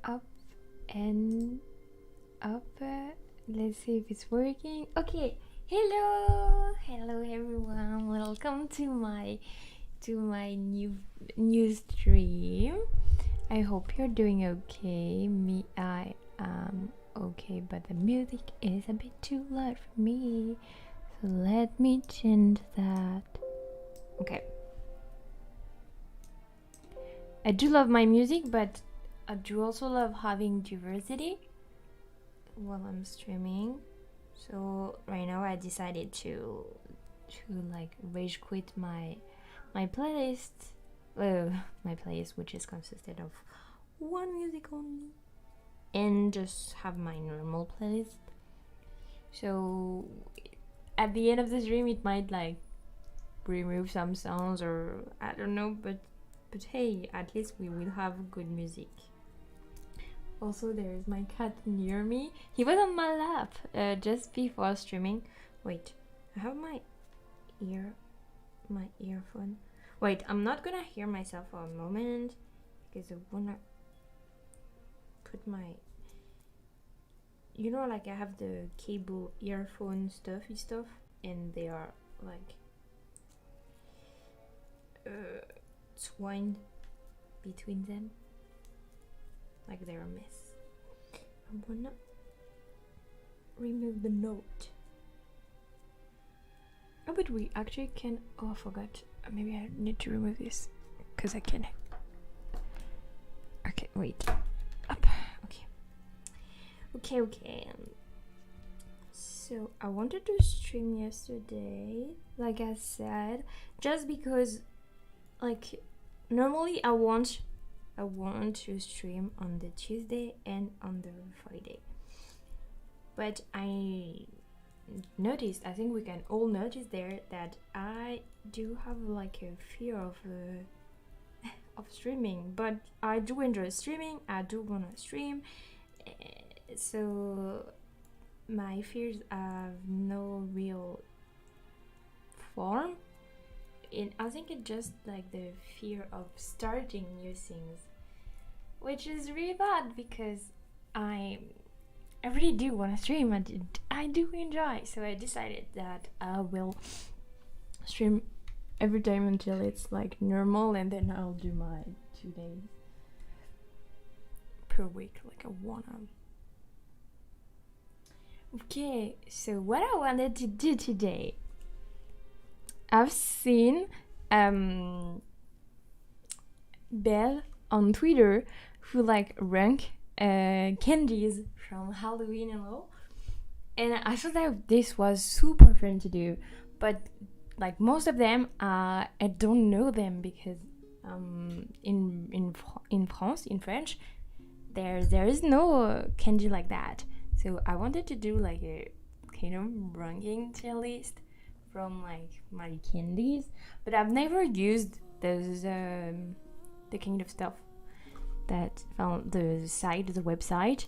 up and up. Let's see if it's working. Okay. Hello everyone. Welcome to my new stream. I hope you're doing okay. I am okay, but the music is a bit too loud for me. So let me change that. Okay. I do love my music, but I do also love having diversity while I'm streaming. So right now I decided to like rage quit my playlist. My playlist, which is consisted of one music only, and just have my normal playlist. So at the end of the stream it might like remove some sounds, or I don't know, but hey, at least we will have good music. Also, there is my cat near me. He was on my lap just before streaming. Wait, I have my earphone. Wait, I'm not gonna hear myself for a moment because I wanna put my, you know, like I have the cable earphone stuffy stuff, and they are like twined between them, like they're a mess. I'm gonna remove the note. Oh, but we actually can. Oh, I forgot. Maybe I need to remove this because I can. Okay, wait. Up. Okay. So I wanted to stream yesterday, like I said, just because, like, normally I want to stream on the Tuesday and on the Friday, but I noticed, I think we can all notice there, that I do have like a fear of streaming, but I do enjoy streaming. I do want to stream, so my fears have no real form. I think it's just like the fear of starting new things, which is really bad because I really do want to stream. I do enjoy, so I decided that I will stream every time until it's like normal, and then I'll do my 2 days per week, like I wanna. Okay, so what I wanted to do today, I've seen Belle on Twitter who like rank candies from Halloween and all, and I thought that this was super fun to do, but like most of them I don't know them because in France, in French, there is no candy like that. So I wanted to do like a kind of ranking tier list from like my candies, but I've never used those the kind of stuff that found the website.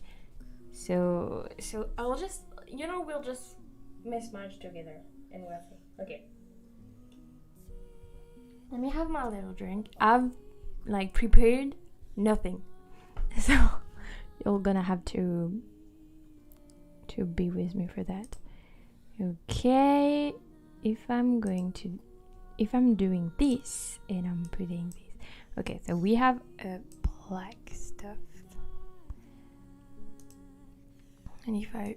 So I'll just, we'll just mismatch together and we'll see. Okay. Let me have my little drink. I've like prepared nothing, so you're gonna have to be with me for that. Okay. If I'm doing this and I'm putting this. Okay, so we have a black stuff. And if I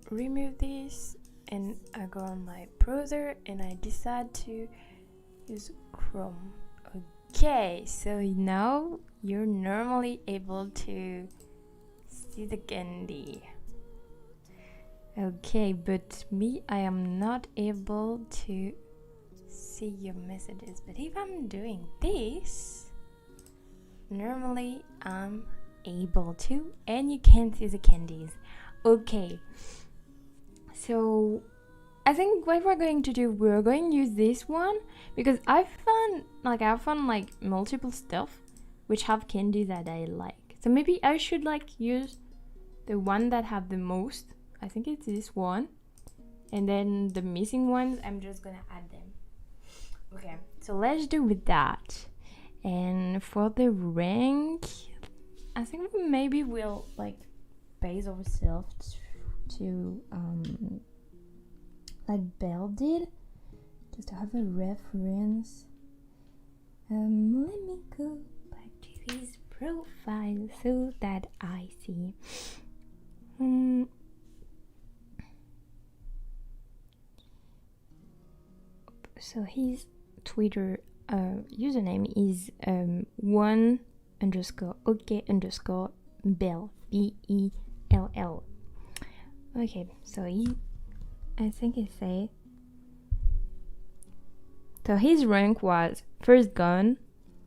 remove this and I go on my browser and I decide to use Chrome. Okay, so now you're normally able to see the candy. Okay, but me, I am not able to see your messages. But if I'm doing this, normally I'm able to, and you can see the candies. Okay, so I think what we're going to do, we're going to use this one because I found like multiple stuff which have candy that I like. So maybe I should like use the one that have the most. I think it's this one, and then the missing ones I'm just gonna add them. Okay, so let's do with that. And for the rank, I think maybe we'll like base ourselves to like Belle did, just to have a reference. Let me go back to his profile so that I see. So his Twitter username is 1_OK_Bell, BELL. Okay, so I think he said. So his rank was first gun,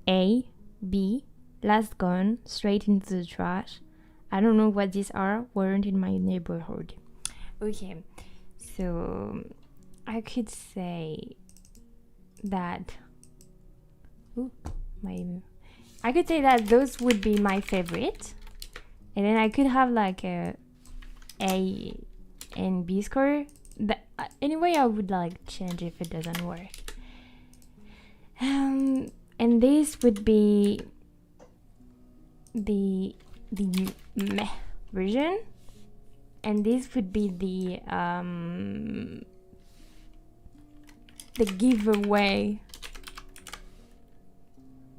A, B, last gun, straight into the trash. I don't know what these are, weren't in my neighborhood. Okay, so I could say that I could say that those would be my favorite, and then I could have like a and B score. Anyway, I would like change if it doesn't work. And this would be the meh version, and this would be the giveaway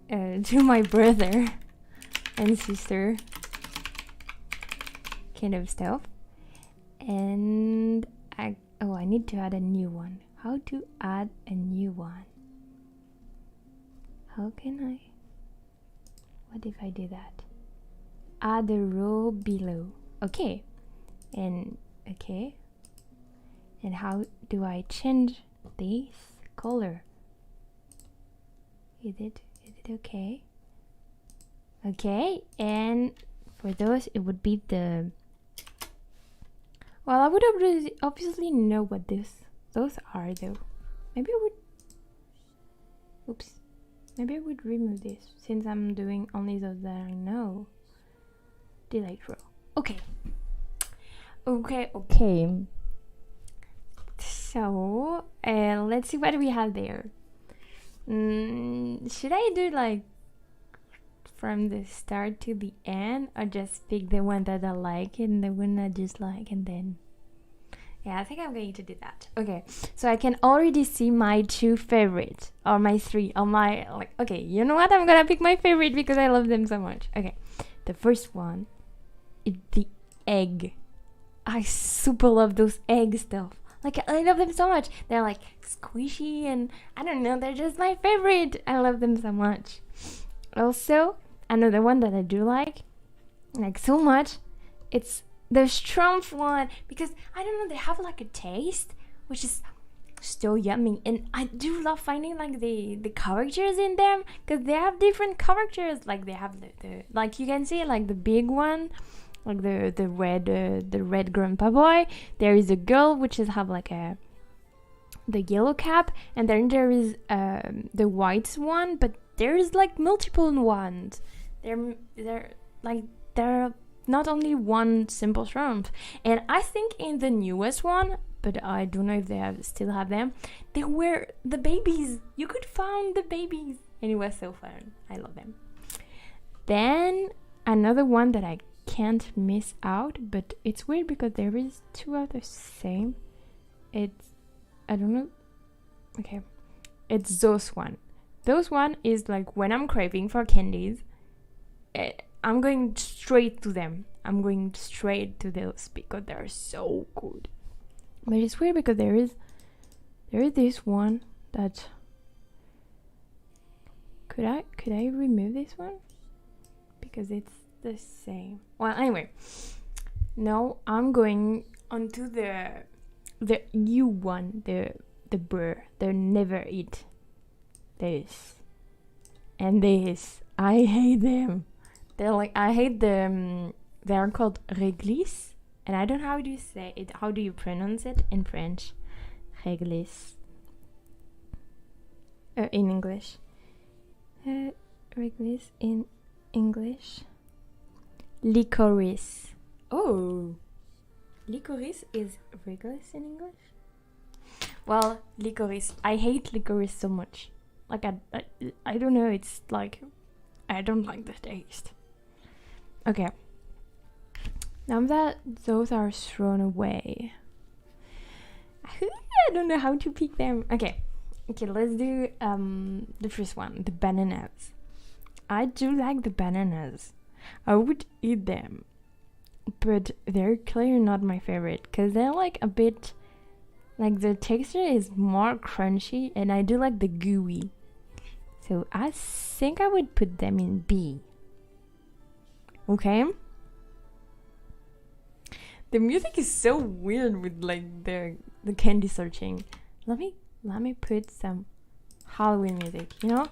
to my brother and sister kind of stuff. And I need to add a new one. How to add a new one? How can I? What if I do that? Add a row below. Okay. And okay. And how do I change this color? Is it okay? Okay, and for those it would be the, well, I would obviously know what those are though. Maybe I would remove this since I'm doing only those that I know. Delete row. Okay. So let's see what we have there. Should I do like from the start to the end, or just pick the one that I like and the one I dislike, and then yeah, I think I'm going to do that. Okay, so I can already see my two favorites, or my three, or my like. Okay, you know what? I'm gonna pick my favorite because I love them so much. Okay, the first one is the egg. I super love those egg stuff. Like, I love them so much. They're like squishy and I don't know, they're just my favorite. I love them so much. Also, another one that I do like so much, it's the Strumpf one, because I don't know, they have like a taste which is so yummy, and I do love finding like the characters in them, because they have different characters. Like they have the like you can see like the big one, like the red grandpa boy. There is a girl which is have like the yellow cap, and then there is the white one, but there's like multiple ones. They're not only one simple Strumpf. And I think in the newest one, but I don't know if they still have them, they were the babies. You could find the babies, and it was so fun. I love them. Then another one that I can't miss out, but it's weird because there is two of the same. I don't know. Okay, it's those one. Those one is like when I'm craving for candies, I'm going straight to them. I'm going straight to those because they're so good. But it's weird because there is this one that could I remove this one because it's the same. Well, anyway, now I'm going onto the new one, the burr, the never eat. This and this. I hate them. They're like, I hate them. They are called réglisse, and I don't know how do you say it. How do you pronounce it in French? Réglisse. In English. Réglisse in English. Licorice. Oh, licorice is réglisse in English. Well, licorice. I hate licorice so much. Like I don't know. It's like I don't like the taste. Okay. Now that those are thrown away, I don't know how to pick them. Okay, let's do the first one, the bananas. I do like the bananas. I would eat them, but they're clearly not my favorite because they're like a bit, like the texture is more crunchy, and I do like the gooey. So I think I would put them in B. Okay. The music is so weird with like the candy searching. Let me put some Halloween music, you know?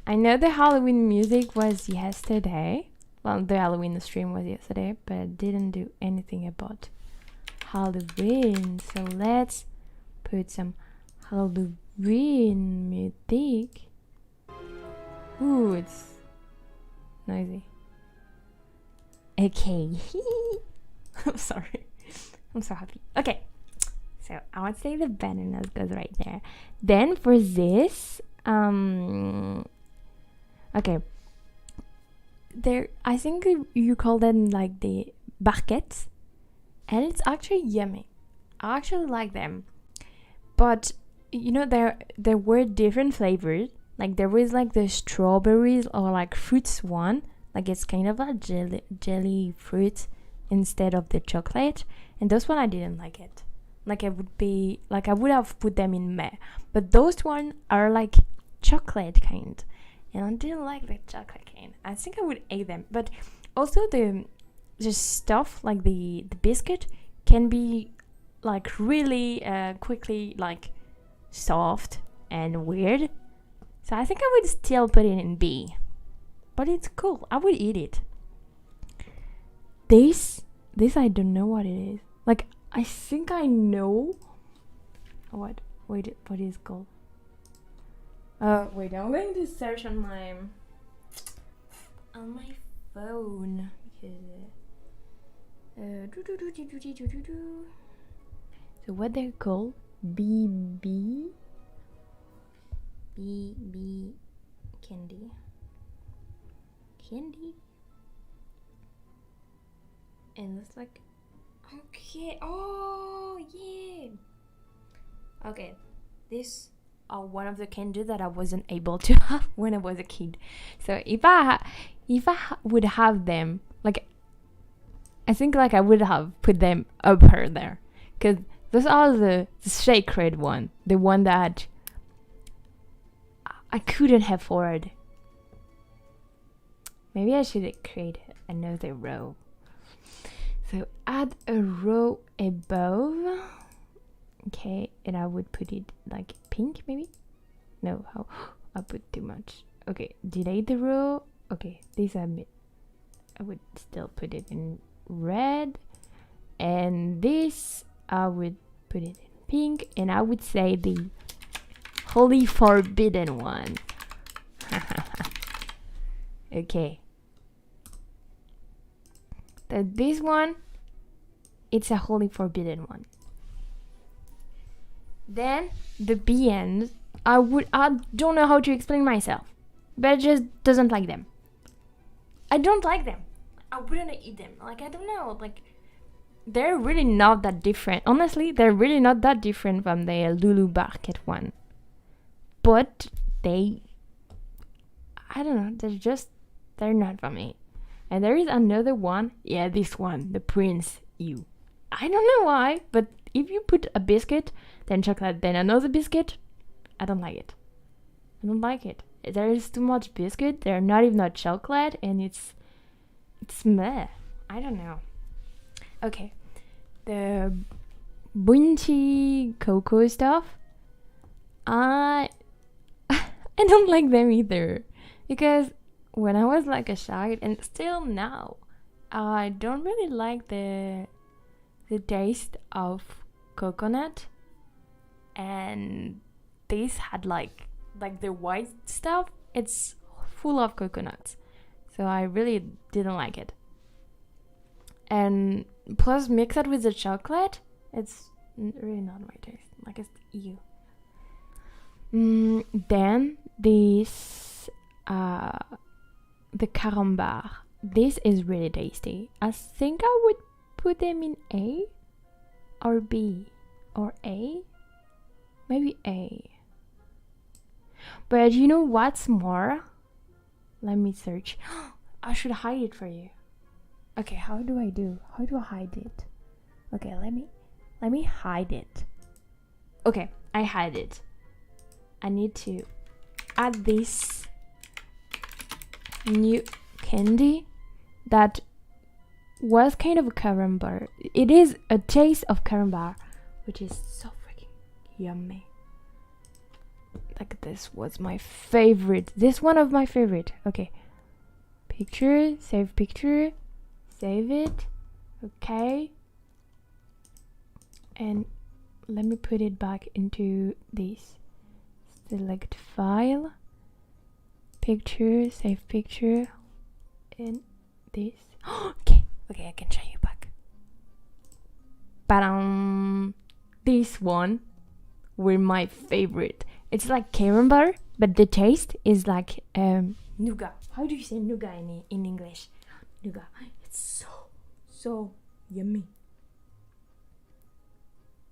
I know the Halloween music was yesterday. Well, the Halloween stream was yesterday, but I didn't do anything about Halloween. So let's put some Halloween music. Ooh, it's noisy. Okay. I'm sorry. I'm so happy. Okay. So I would say the bananas goes right there. Then for this, okay. There, I think you call them like the barquettes, and it's actually yummy. I actually like them, but you know there were different flavors. Like there was like the strawberries or like fruits one. Like it's kind of a jelly fruit instead of the chocolate, and those one I didn't like it. Like I would have put them in May, but those one are like chocolate kind, and I didn't like the chocolate kind. I think I would eat them, but also the stuff like the biscuit can be like really quickly like soft and weird. So I think I would still put it in B, but it's cool. I would eat it. This I don't know what it is. Like I think I know what is it called? Wait, I'm going to search on my phone because so what they're called? BB candy. And it's like, okay, oh yeah, okay, this are one of the candy that I wasn't able to have when I was a kid. So if I would have them, like I think like I would have put them up there, because those are the sacred one, the one that I couldn't afford. Maybe I should create another row. So add a row above. Okay, and I would put it like pink maybe? No, how? I put too much. Okay, delete the row. Okay, this I would still put it in red. And this I would put it in pink. And I would say the holy forbidden one. Okay. This one, it's a holy forbidden one. Then the beans, I don't know how to explain myself, but I just doesn't like them. I don't like them. I wouldn't eat them. Like I don't know. Like they're really not that different. Honestly, they're really not that different from the Lulu Barquette one. But I don't know. They're not for me. And there is another one. Yeah, this one, the Prince U. I don't know why, but if you put a biscuit, then chocolate, then another biscuit, I don't like it. I don't like it. There is too much biscuit. They're not even not chocolate, and it's meh. I don't know. Okay, the Bounty cocoa stuff. I don't like them either, because when I was like a child, and still now, I don't really like the taste of coconut, and this had like the white stuff, it's full of coconuts, so I really didn't like it. And plus mix it with the chocolate, it's really not my taste. Like it's ew. Then this the carambar. this is really tasty. I think I would put them in A or B or A. Maybe A. But you know what's more? Let me search. I should hide it for you. Okay, how do I hide it? Okay, let me hide it. Okay, I hide it. I need to add this new candy that was kind of a carambar. It is a taste of carambar, which is so freaking yummy. Like this was my favorite. This one of my favorite. Okay. Picture, save it. Okay. And let me put it back into this. Select file. Picture, save picture. And this. Okay, I can show you back. Ba-dum. This one were my favorite. It's like carambar, but the taste is like nougat. How do you say nougat in English? Nougat. It's so yummy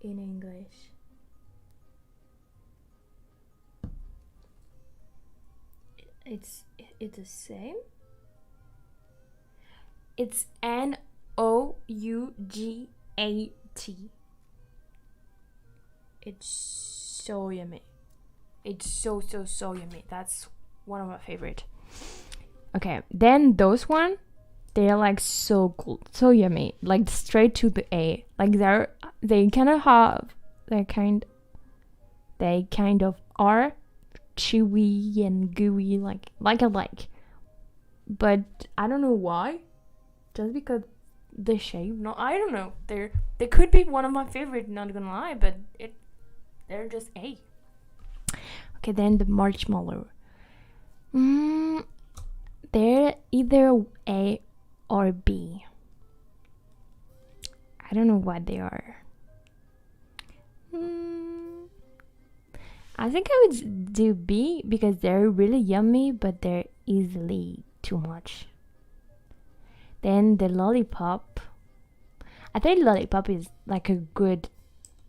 in English. It's the same. It's NOUGAT. It's so yummy. It's so yummy. That's one of my favorite. Okay, then those one, they're like so cool, so yummy, like straight to the A. Like they kind of have they kind of are chewy and gooey, like I like. But I don't know why. Just because the shape. No, I don't know. They could be one of my favorite. Not gonna lie, but they're just A. Okay, then the marshmallow. They're either A or B. I don't know what they are. I think I would do B because they're really yummy, but they're easily too much. Then the lollipop. I think lollipop is like a good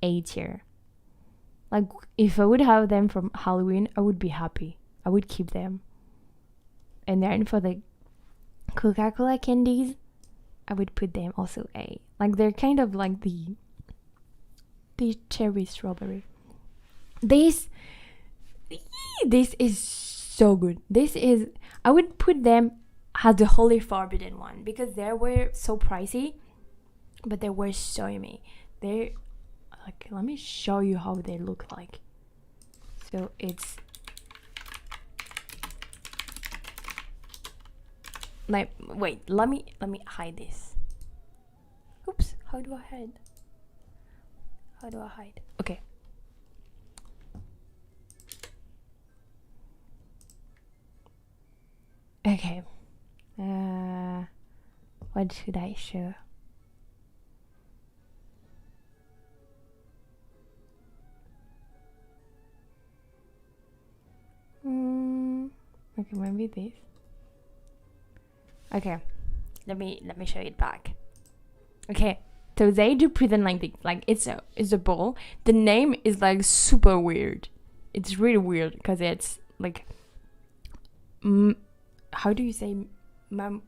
A tier. Like, if I would have them from Halloween, I would be happy. I would keep them. And then for the Coca-Cola candies, I would put them also A. Like, they're kind of like the cherry strawberry. This is so good. I would put them as the Holy Forbidden one because they were so pricey, but they were so yummy. They're like, let me show you how they look like. So it's like, wait, let me hide this. Oops, how do I hide? Okay. Okay. What should I show? Okay, maybe this. Okay, let me show it back. Okay, so they do present like it's a ball. The name is like super weird. It's really weird because it's like how do you say mammoth?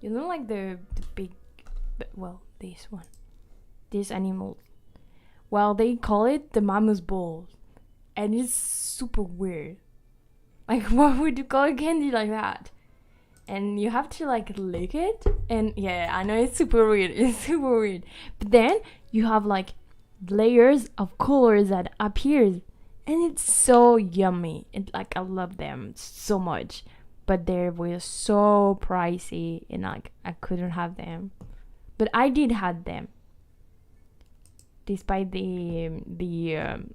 You know, like the big, well, this animal. Well, they call it the mammoth ball, and it's super weird. Like, why would you call a candy like that? And you have to like lick it, and yeah, I know it's super weird. It's super weird. But then you have like layers of colors that appears, and it's so yummy. And like, I love them so much, but they were so pricey, and like I couldn't have them. But I did have them. Despite the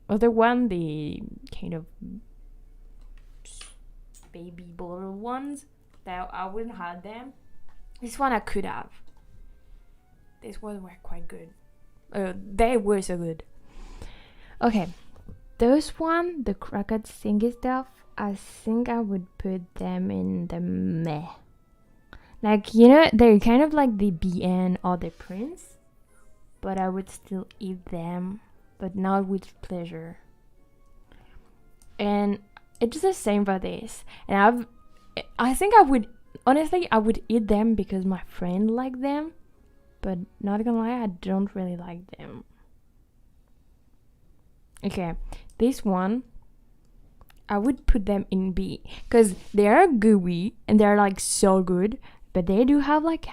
other one, the kind of baby bottle ones, that I wouldn't have them. This one I could have. These ones were quite good. They were so good. Okay, those one, the crooked thingy stuff, I think I would put them in the meh. Like, you know, they're kind of like the BN or the Prince, but I would still eat them, but not with pleasure. And it's the same for this. And I think I would, honestly, I would eat them because my friend liked them, but not gonna lie, I don't really like them. Okay, this one, I would put them in B because they are gooey and they're like so good, but they do have like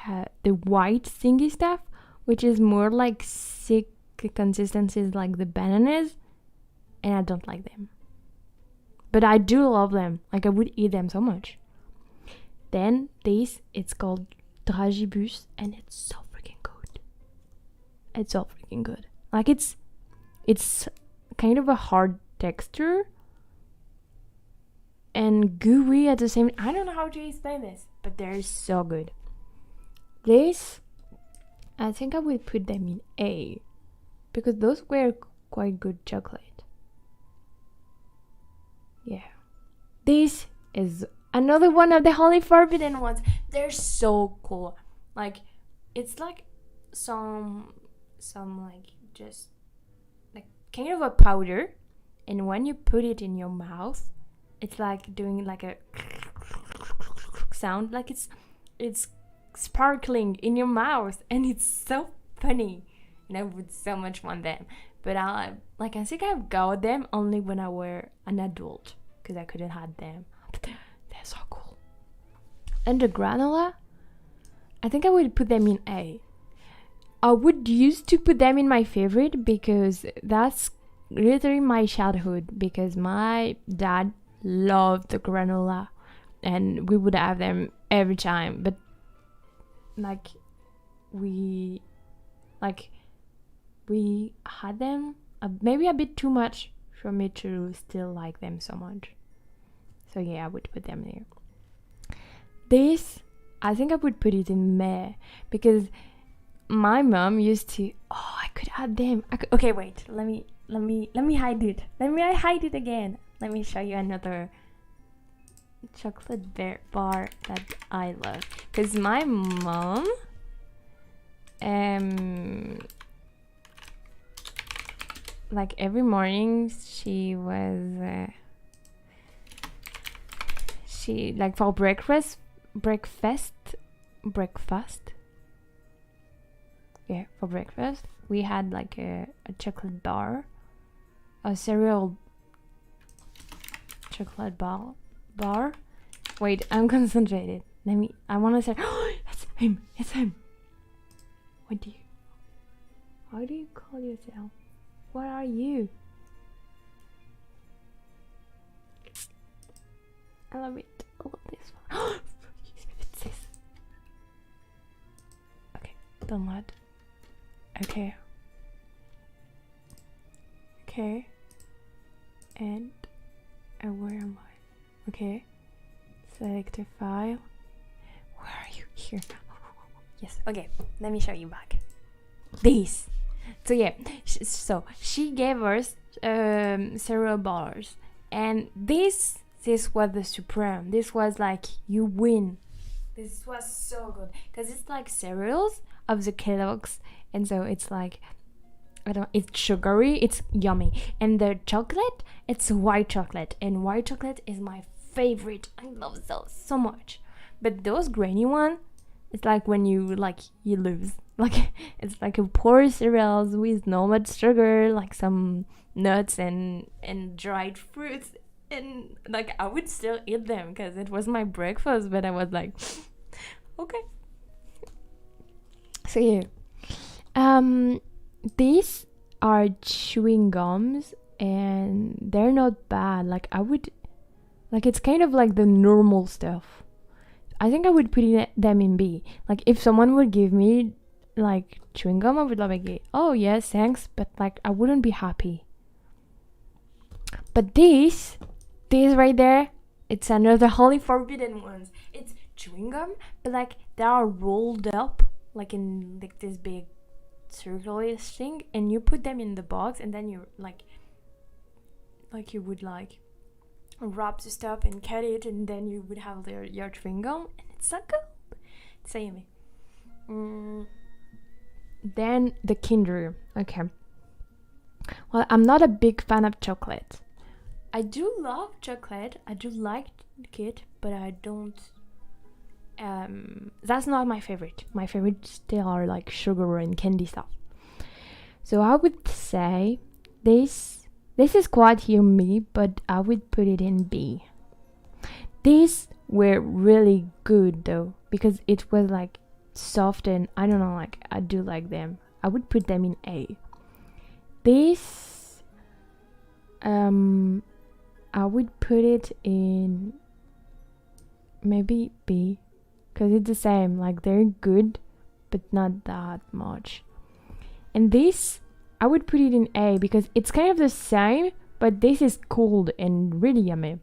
the white thingy stuff, which is more like sick consistencies like the bananas, and I don't like them. But I do love them. Like, I would eat them so much. Then this, it's called Dragibus, and it's so freaking good. It's so freaking good. Like, it's kind of a hard texture and gooey at the same. I don't know how to explain this, but they're so good. This, I think I would put them in A because those were quite good chocolate. Yeah. This is another one of the Holy Forbidden ones. They're so cool. Like, it's like some like just like kind of a powder, and when you put it in your mouth, it's like doing like a sound, like it's sparkling in your mouth, and it's so funny. And I would so much want them, but I think I got them only when I were an adult because I couldn't have them. But they're so cool. And the granola, I think I would put them in A. I would used to put them in my favorite because that's literally my childhood, because my dad loved the granola and we would have them every time, but we had them maybe a bit too much for me to still like them so much. So yeah, I would put them there. This, I think I would put it in meh because my mom used to, I could add them. Okay, wait, let me hide it. Let me hide it again. Let me show you another chocolate bar that I love. Because my mom, like every morning she like for breakfast. Yeah, for breakfast we had like a chocolate bar, a cereal chocolate bar. Wait, I'm concentrated. I want to say, it's him. How do you call yourself? What are you? I love it. I love this one. It's this. Okay, don't let. Okay. And where am I? Okay. Select a file. Where are you? Here. Yes. Okay. Let me show you back. This. So yeah. So she gave us cereal bars, and this was the supreme. This was like you win. This was so good because it's like cereals of the Kellogg's, and so it's like it's sugary, it's yummy, and the chocolate, it's white chocolate, and white chocolate is my favorite. I love those so much. But those grainy one, it's like when you lose. Like it's like a poor cereals with no much sugar, like some nuts and dried fruits, and like I would still eat them because it was my breakfast. But I was like, okay. So yeah, these are chewing gums, and they're not bad. Like I would, like it's kind of like the normal stuff. I think I would put them in B. Like if someone would give me like chewing gum, I would like, oh yes, thanks, but like I wouldn't be happy. But these right there, it's another Holy Forbidden ones. It's chewing gum, but like they are rolled up like in like this big circular thing, and you put them in the box, and then you like like you would like wrap the stuff and cut it, and then you would have your chewing gum, and it's so good. It's so yummy. Then the Kinder. Okay. Well, I'm not a big fan of chocolate. I do love chocolate. I do like it, but I don't. That's not my favorite. My favorite still are like sugar and candy stuff. So I would say this is quite yummy, but I would put it in B. These were really good though, because it was like soft and I don't know, like I do like them. I would put them in A. This I would put it in maybe B, because it's the same, like they're good but not that much. And this I would put it in A because it's kind of the same, but this is cold and really yummy.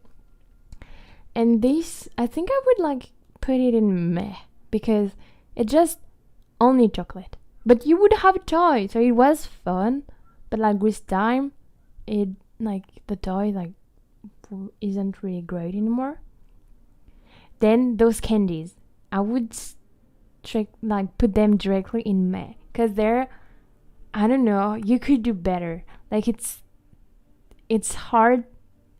And this I think I would like put it in meh, because it's just only chocolate, but you would have a toy, so it was fun. But like with time, it like the toy like isn't really great anymore. Then those candies, I would like put them directly in meh, because they're, I don't know, you could do better. Like it's hard,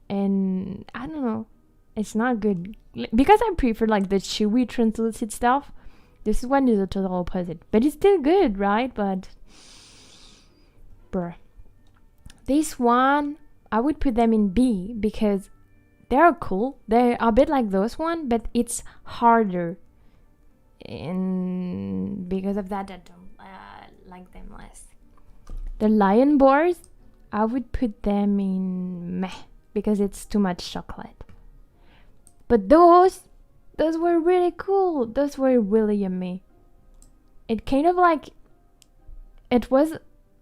and I don't know, it's not good, because I prefer like the chewy translucent stuff. This one is a total opposite, but it's still good, right? But bruh, this one I would put them in B because they're cool. They're a bit like those one, but it's harder, and because of that, I don't like them less. The lion bars, I would put them in meh because it's too much chocolate. But those were really cool. Those were really yummy. It kind of like, it was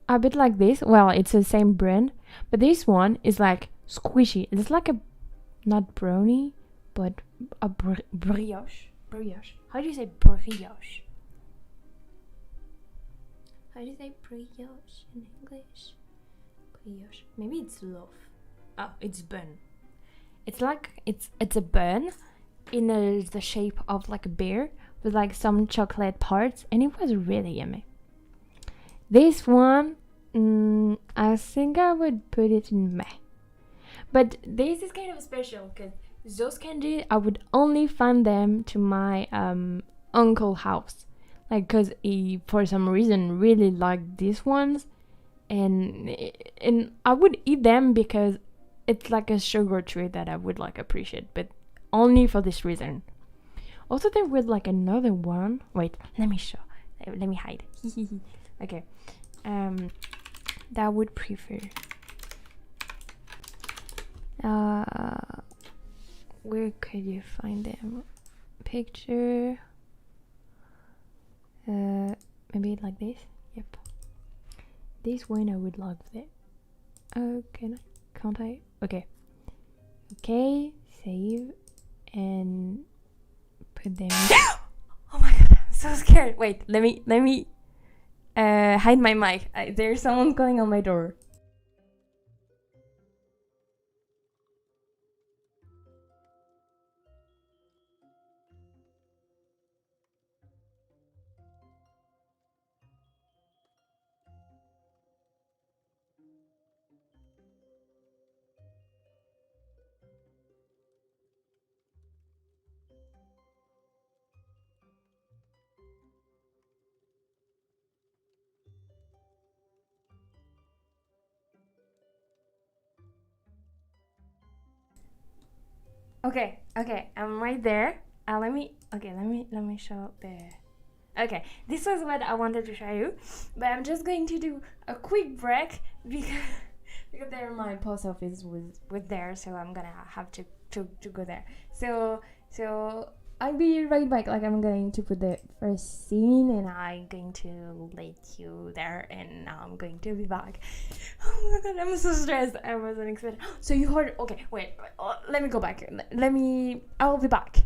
a bit like this. Well, it's the same brand, but this one is like squishy. It's like a, not brownie, but a brioche. Brioche. How do you say brioche? How do you say brioche in English? Brioche. Maybe it's loaf. Oh, it's bun. It's like it's a bun in the shape of like a bear with like some chocolate parts, and it was really yummy. This one, I think I would put it in meh. But this is kind of special because those candies, I would only find them to my uncle house, like because he for some reason really liked these ones, and I would eat them because it's like a sugar treat that I would like appreciate, but only for this reason. Also, there was like another one. Wait, let me show. Let me hide. Okay, that would prefer. Where could you find them? Picture. Maybe like this. Yep. This one I would love it. Can't I? Okay. Okay. Save and put them. Oh my god! I'm so scared. Wait. Let me. Hide my mic. There's someone calling on my door. Okay, I'm right there. Let me show there. Okay, this was what I wanted to show you, but I'm just going to do a quick break because there my post office was there, so I'm gonna have to go there. So I'll be right back. Like, I'm going to put the first scene and I'm going to let you there, and now I'm going to be back. Oh my god, I'm so stressed. I wasn't expecting. So you heard? Okay, wait. Let me go back. I'll be back.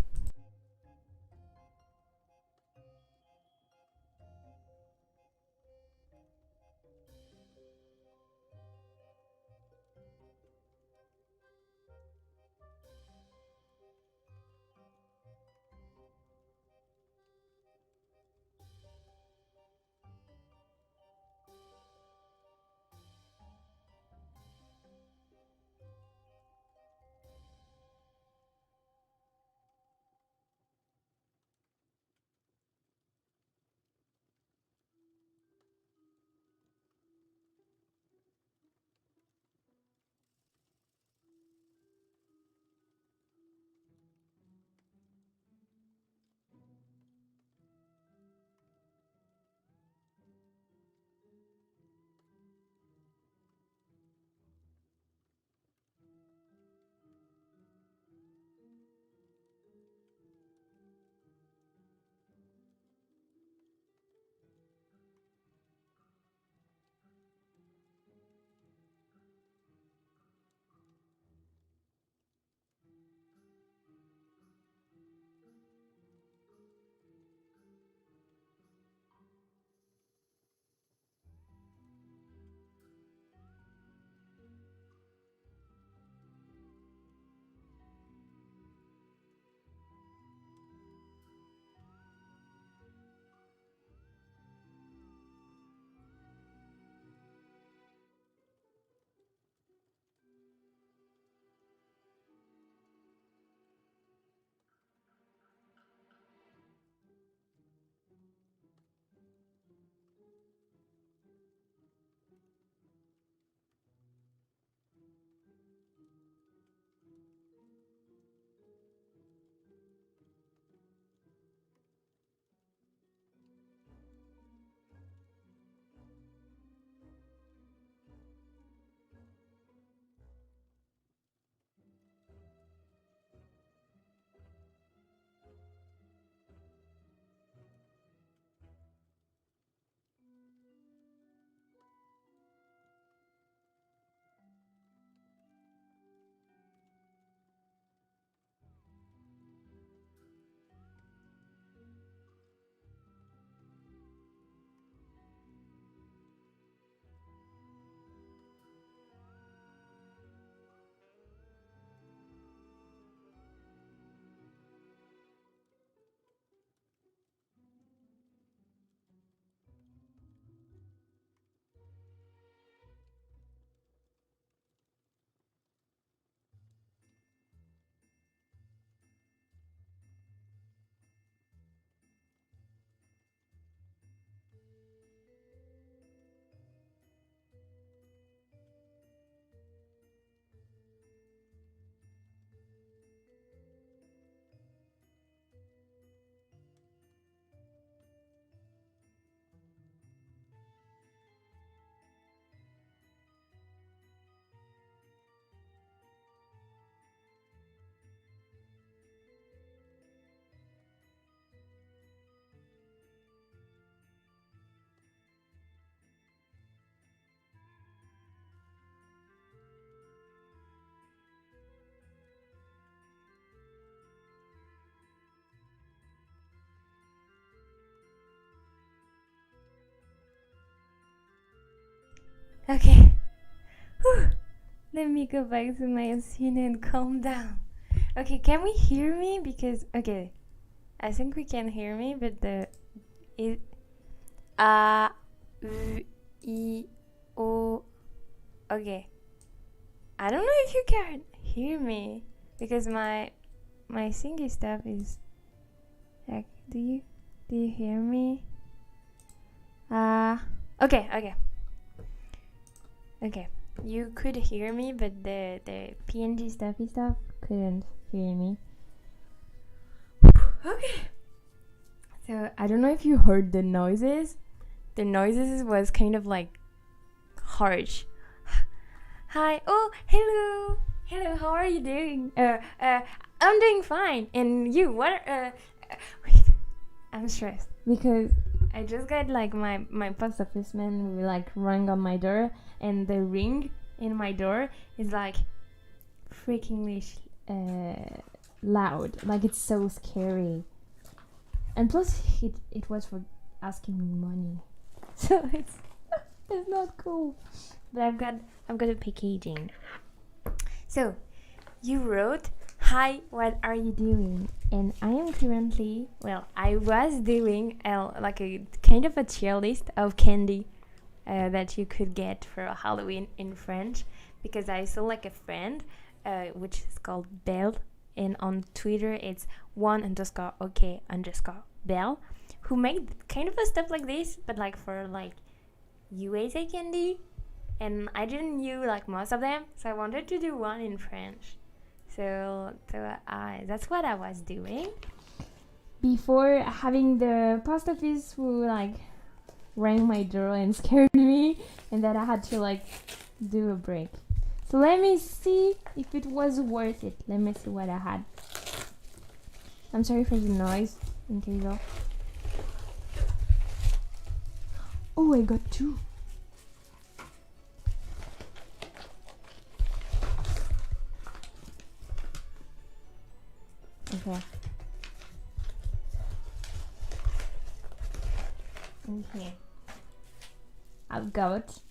Okay. Whew. Let me go back to my scene and calm down. Okay, can we hear me? Because, okay, I think we can hear me, but v, I, O. Okay. I don't know if you can hear me because my thingy stuff is like, do you hear me? Okay. You could hear me, but the PNG stuff couldn't hear me. Okay. So I don't know if you heard the noises. The noises was kind of like harsh. Hi. Oh, hello. Hello. How are you doing? I'm doing fine. And you? What? Wait. I'm stressed because I just got like my post office man will like rang on my door, and the ring in my door is like freakingly loud. Like it's so scary. And plus it was for asking me money. So it's not cool. But I've got a packaging. So you wrote, "Hi, what are you doing?" And I am currently, I was doing like a kind of a tier list of candy that you could get for Halloween in French, because I saw like a friend which is called Belle, and on Twitter it's _OK_Belle, who made kind of a stuff like this, but like for like USA candy, and I didn't knew like most of them, so I wanted to do one in French. So that's what I was doing before having the post office who like rang my door and scared me, and that I had to like do a break. So let me see if it was worth it. Let me see what I had. I'm sorry for the noise in case of. Oh, I got 2. Okay. I've got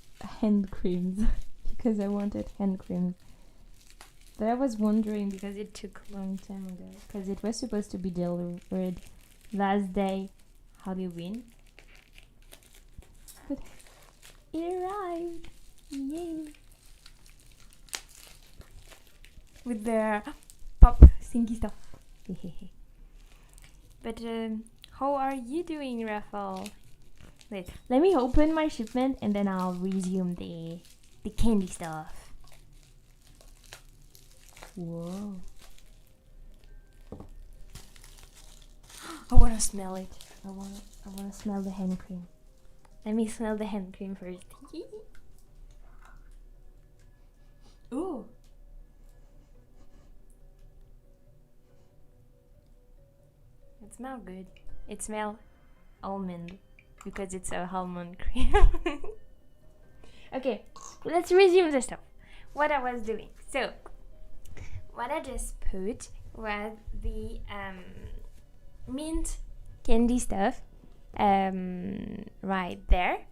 hand creams because I wanted hand creams. But I was wondering, because it took a long time ago, because it was supposed to be delivered last day Halloween. But it arrived. Yay. With the pop thingy stuff. But how are you doing, Raphael? Wait, let me open my shipment and then I'll resume the candy stuff. Whoa. I wanna smell it. I wanna smell the hand cream. Let me smell the hand cream first. Ooh. It smells good. It smells almond because it's a almond cream. Okay, let's resume the stuff. What I was doing. So, what I just put was the mint candy stuff right there,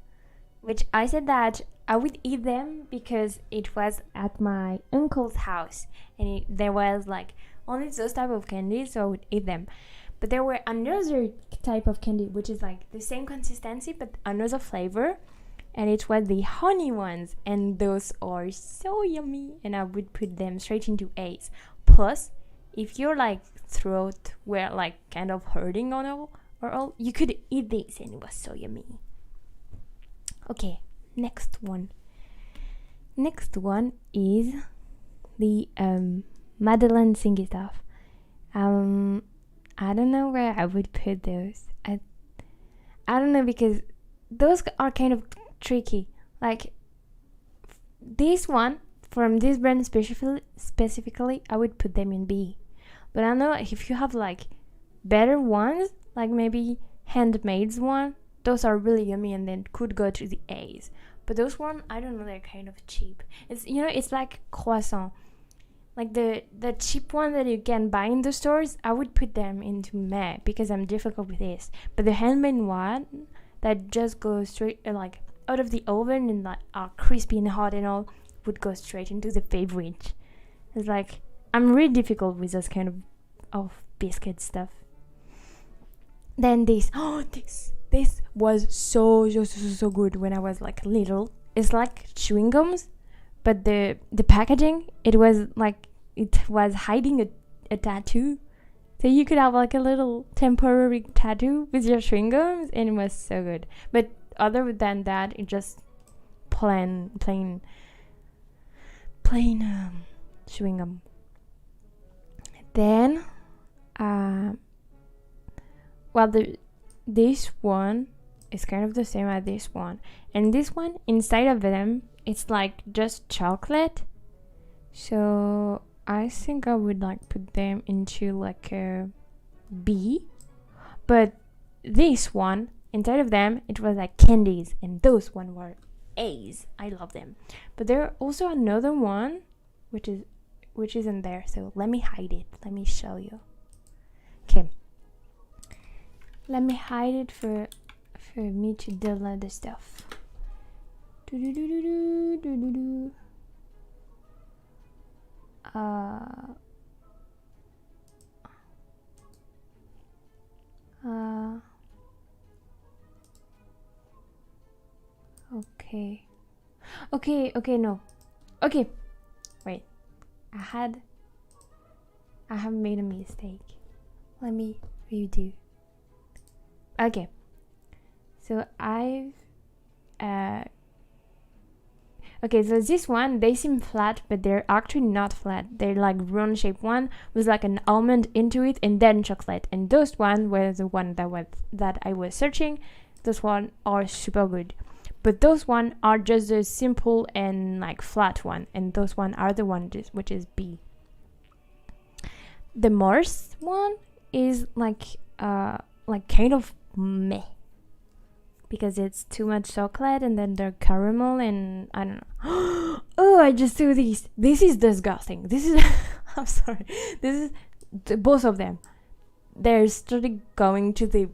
which I said that I would eat them because it was at my uncle's house, and there was like only those type of candies, so I would eat them. But there were another type of candy which is like the same consistency but another flavor, and it was the honey ones, and those are so yummy, and I would put them straight into A's. Plus, if your like throat were like kind of hurting or all, you could eat this, and it was so yummy. Okay, next one is the Madeleine thingy stuff. I don't know where I would put those. I don't know, because those are kind of tricky. Like this one from this brand specifically, I would put them in B. But I don't know if you have like better ones, like maybe Handmaid's one. Those are really yummy and then could go to the A's. But those one, I don't know, they're kind of cheap. It's like croissant. Like the cheap one that you can buy in the stores, I would put them into meh because I'm difficult with this. But the handmade one that just goes straight like out of the oven and like are crispy and hot and all, would go straight into the favorite. It's like I'm really difficult with this kind of biscuit stuff. Then this was so good when I was like little. It's like chewing gums, but the packaging, it was hiding a tattoo. So you could have like a little temporary tattoo with your chewing gums, and it was so good. But other than that, it just plain chewing gum. Then, this one is kind of the same as this one, and this one, inside of them, it's like just chocolate. So I think I would like put them into like a B. But this one, inside of them, it was like candies, and those one were A's. I love them. But there also another one which isn't there, so let me hide it. Let me show you. Okay, let me hide it for me to delete the stuff. Okay, no. Okay, wait. I have made a mistake. Let me redo. Okay. So okay, so this one, they seem flat, but they're actually not flat. They're like round shaped one with like an almond into it and then chocolate. And those one were the one that I was searching. Those one are super good. But those one are just the simple and like flat one, and those one are the one which is B. The Mars one is like kind of meh, because it's too much chocolate and then they're caramel and I don't know. Oh, I just saw this. This is disgusting. This is I'm sorry. This is both of them. They're starting going to the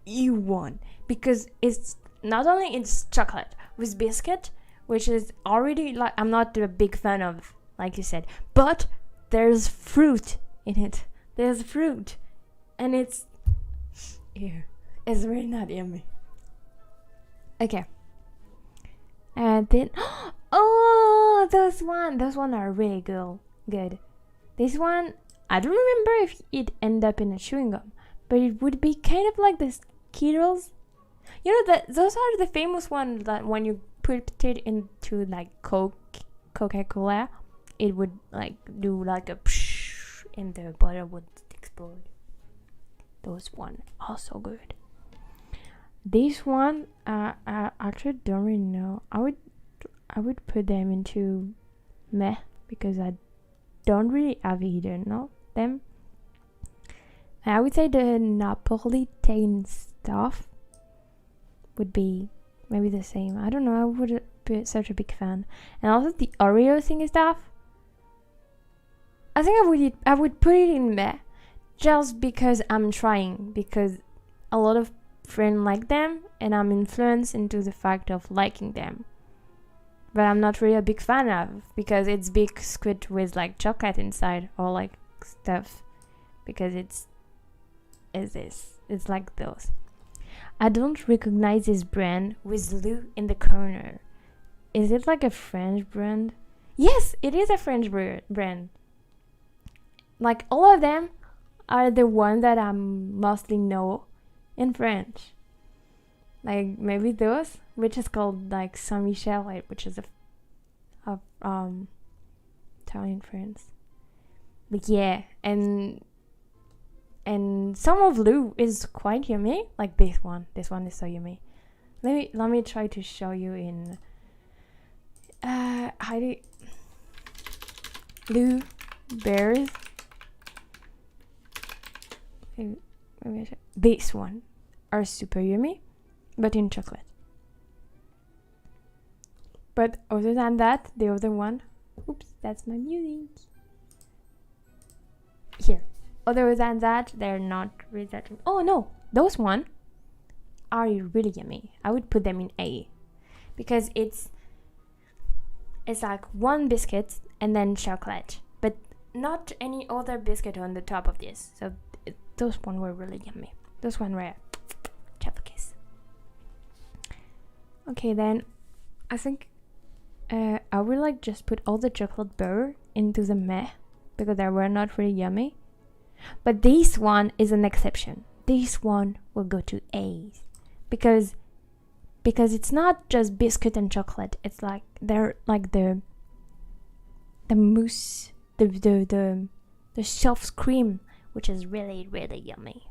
E one, because it's not only it's chocolate with biscuit, which is already like I'm not a big fan of, like you said, but there's fruit in it. There's fruit, and it's really not yummy. Okay, and then oh, those one are really good. This one, I don't remember if it ended up in a chewing gum, but it would be kind of like the Skittles. You know that those are the famous ones that when you put it into like Coca-Cola, it would like do like a psh, and the butter would explode. Those one also good. This one, I actually don't really know. I would put them into meh, because I don't really have either them. I would say the Napolitan stuff would be maybe the same. I don't know. I wouldn't be such a big fan. And also the Oreo thing and stuff, I think I would put it in meh, just because I'm trying, because a lot of friends like them and I'm influenced into the fact of liking them. But I'm not really a big fan of, because it's big squid with like chocolate inside or like stuff, because it's like those. I don't recognize this brand with Lou in the corner. Is it like a French brand? Yes, it is a French brand. Like all of them are the ones that I mostly know in French. Like maybe those, which is called like Saint Michel, which is a town in France. But yeah, and some of Lou is quite yummy. Like this one is so yummy. Let me try to show you in Lou Bears. This one are super yummy, but in chocolate. But other than that, the other one, oops, that's my music. Here. Other than that, they're not really that. Oh no, those one are really yummy. I would put them in A. because it's like one biscuit and then chocolate, but not any other biscuit on the top of this. So those one were really yummy. Those one were chef kiss. Okay, then I think I will like just put all the chocolate bar into the meh, because they were not really yummy. But this one is an exception. This one will go to A's because it's not just biscuit and chocolate. It's like they're like the mousse, the soft cream, which is really, really yummy.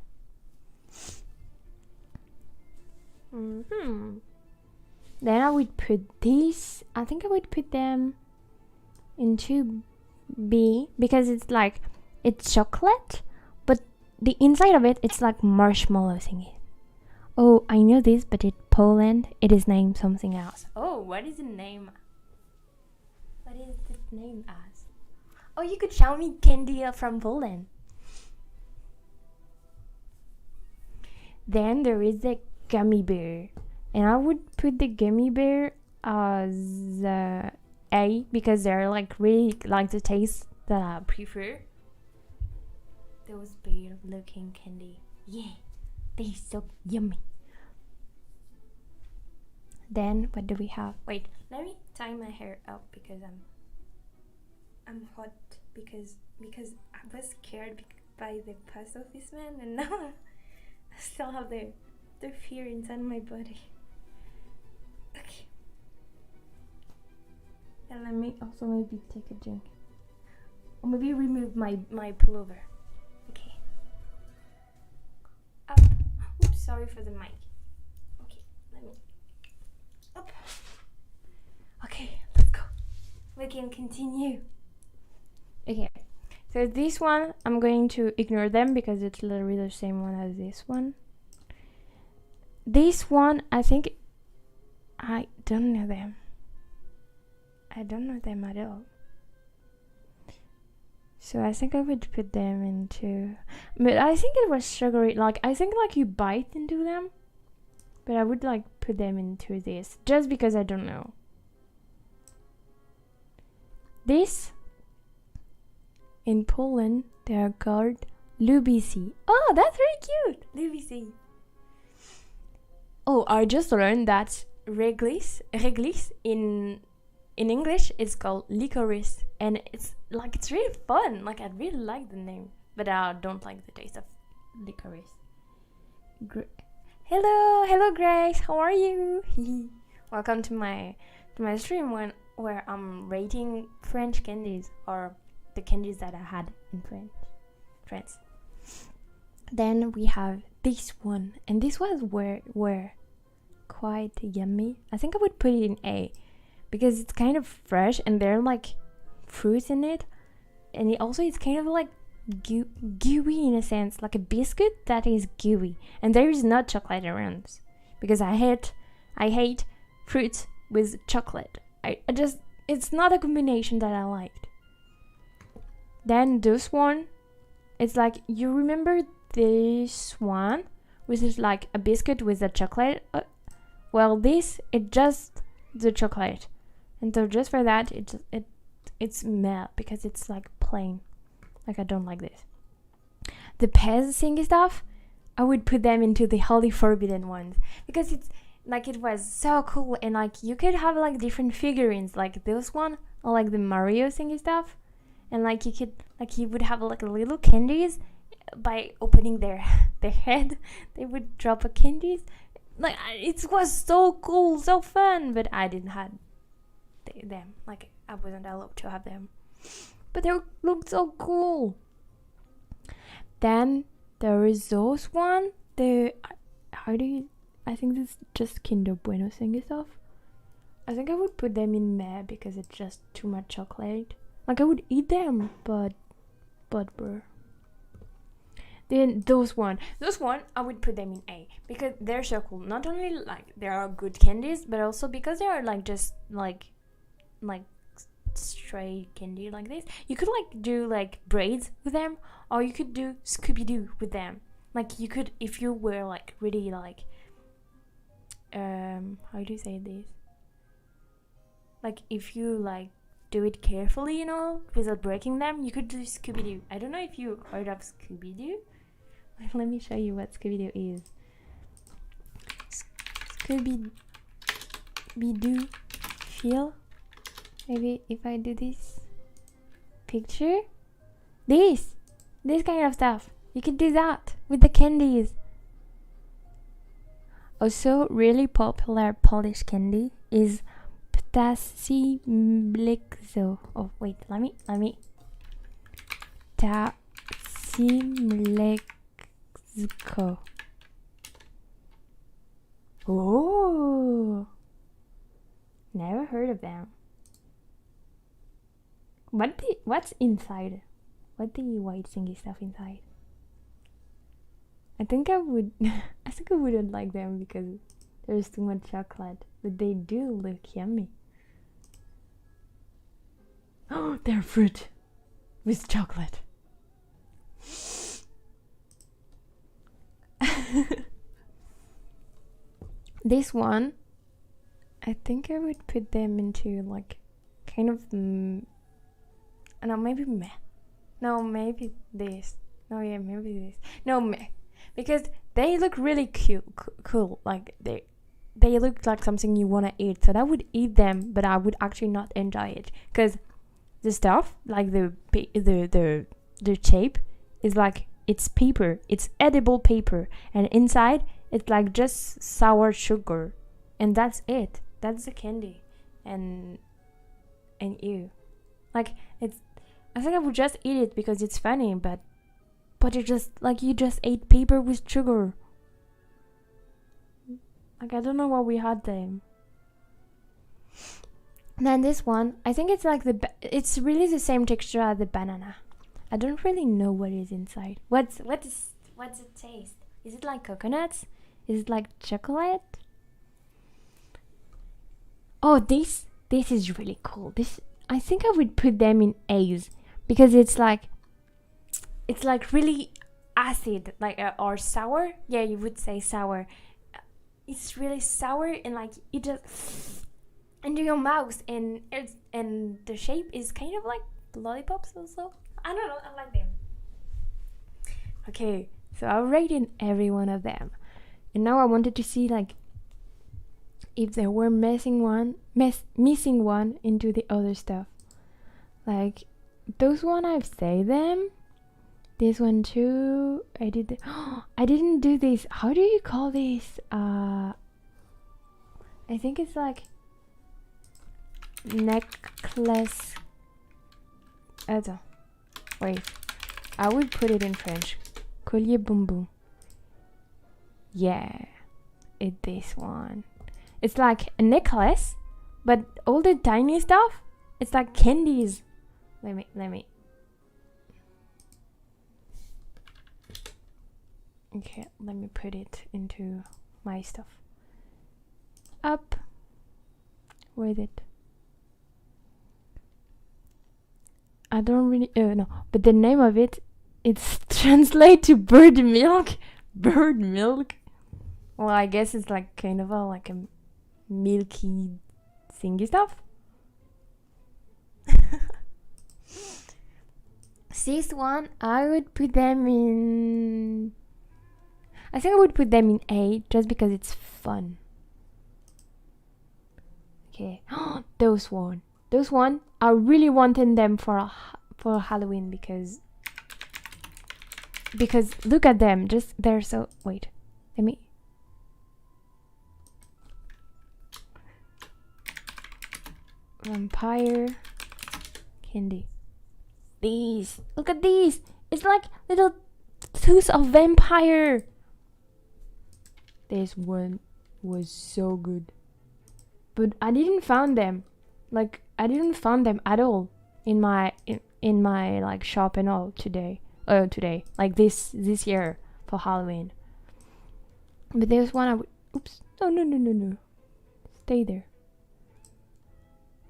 Then I would put these. I think I would put them into B because it's like it's chocolate, but the inside of it, it's like marshmallow thingy. Oh, I know this, but in Poland, it is named something else. Oh, what is the name? What is the name as? Oh, you could show me candy from Poland. Then there is the gummy bear. And I would put the gummy bear as A because they're like really like the taste that I prefer. Those bear looking candy. Yeah, they're so yummy. Then what do we have? Wait, let me tie my hair up because I'm hot because I was scared by the post office man, and now I still have the fear inside my body. Okay. And let me also maybe take a drink. Or maybe remove my pullover. Okay. Oops, sorry for the mic. Okay, let me up. Okay, let's go. We can continue. Okay. So this one, I'm going to ignore them because it's literally the same one as this one. This one, I think I don't know them. I don't know them at all. So I think I would put them into... But I think it was sugary. Like, I think like you bite into them. But I would like put them into this. Just because I don't know. This... In Poland, they are called lubicy. Oh, that's very cute! Lubicy. Oh, I just learned that Reglis in English is called licorice, and it's really fun. Like I really like the name, but I don't like the taste of licorice. Hello Grace, how are you? Welcome to my stream where I'm rating French candies, or the candies that I had in France. Then we have this one, and this was were quite yummy. I think I would put it in A because it's kind of fresh and there are like fruits in it, and it's kind of like gooey in a sense, like a biscuit that is gooey, and there is not chocolate around because I hate fruits with chocolate. I just, it's not a combination that I liked. Then this one, it's like, you remember this one, which is like a biscuit with a chocolate. Well, this, it's just the chocolate, and so just for that, it's meh because it's like plain. Like I don't like this. The Pez thingy stuff, I would put them into the holy forbidden ones because it's like it was so cool, and like you could have like different figurines like this one, or like the Mario thingy stuff. And like you would have like little candies. By opening their head, they would drop a candies. Like it was so cool, so fun. But I didn't have them. Like I wasn't allowed to have them. But they looked so cool. Then there is those one. I think this is just Kinder Bueno thingy stuff. I think I would put them in meh because it's just too much chocolate. Like I would eat them, but bro. Then those one I would put them in A because they're so cool. Not only like they are good candies, but also because they are like just like straight candy like this. You could like do like braids with them, or you could do Scooby-Doo with them. Like you could, if you were like really like how do you say this? like if you like do it carefully, you know, without breaking them, you could do Scooby-Doo. I don't know if you heard of Scooby-Doo. Let me show you what Scooby-Doo is. Scooby-Doo feel. Maybe if I do this picture, this kind of stuff, you can do that with the candies. Also, really popular Polish candy is ptasi mleko. Oh wait, let me. Ptasi mleko. Oh, never heard of them. What's inside? What the white thingy stuff inside? I think I wouldn't like them because there's too much chocolate, but they do look yummy. Oh, they're fruit with chocolate. This one, I think I would put them into like kind of no, maybe meh. No, maybe this. No, yeah, maybe this. No, meh. Because they look really cool. Like they look like something you want to eat. So I would eat them, but I would actually not enjoy it. Because the stuff, like the shape, is like it's paper. It's edible paper, and inside it's like just sour sugar, and that's it. That's the candy, and ew. Like it's. I think I would just eat it because it's funny, but you just ate paper with sugar. Like I don't know why we had them. Then this one, I think it's like it's really the same texture as the banana. I don't really know what is inside. What's it taste? Is it like coconuts? Is it like chocolate? Oh, this is really cool. I think I would put them in A's because it's like really acid, like or sour. Yeah, you would say sour. It's really sour and like it just into your mouth, and the shape is kind of like lollipops also. I don't know, I like them. Okay, so I rated every one of them, and now I wanted to see like if there were missing one into the other stuff. Like those one I've say them. This one too. I didn't do this. How do you call this? I think it's like necklace. Wait, I would put it in French. Collier bonbon. Yeah, this one. It's like a necklace, but all the tiny stuff, it's like candies. Let me. Okay, let me put it into my stuff. Up. Where is it? I don't really no, but the name of it's translate to bird milk. Bird milk. Well, I guess it's like kind of like a milky thingy stuff. This one, I would put them in. I think I would put them in A just because it's fun. Okay, those one, I really wanted them for Halloween because look at them, just they're so. Wait, let me. Vampire candy. These, look at these. It's like little tooth of vampire. This one was so good, but I didn't find them. Like I didn't find them at all in my like shop and all today. Like this year for Halloween. But there's one I would. Oops. No. Stay there.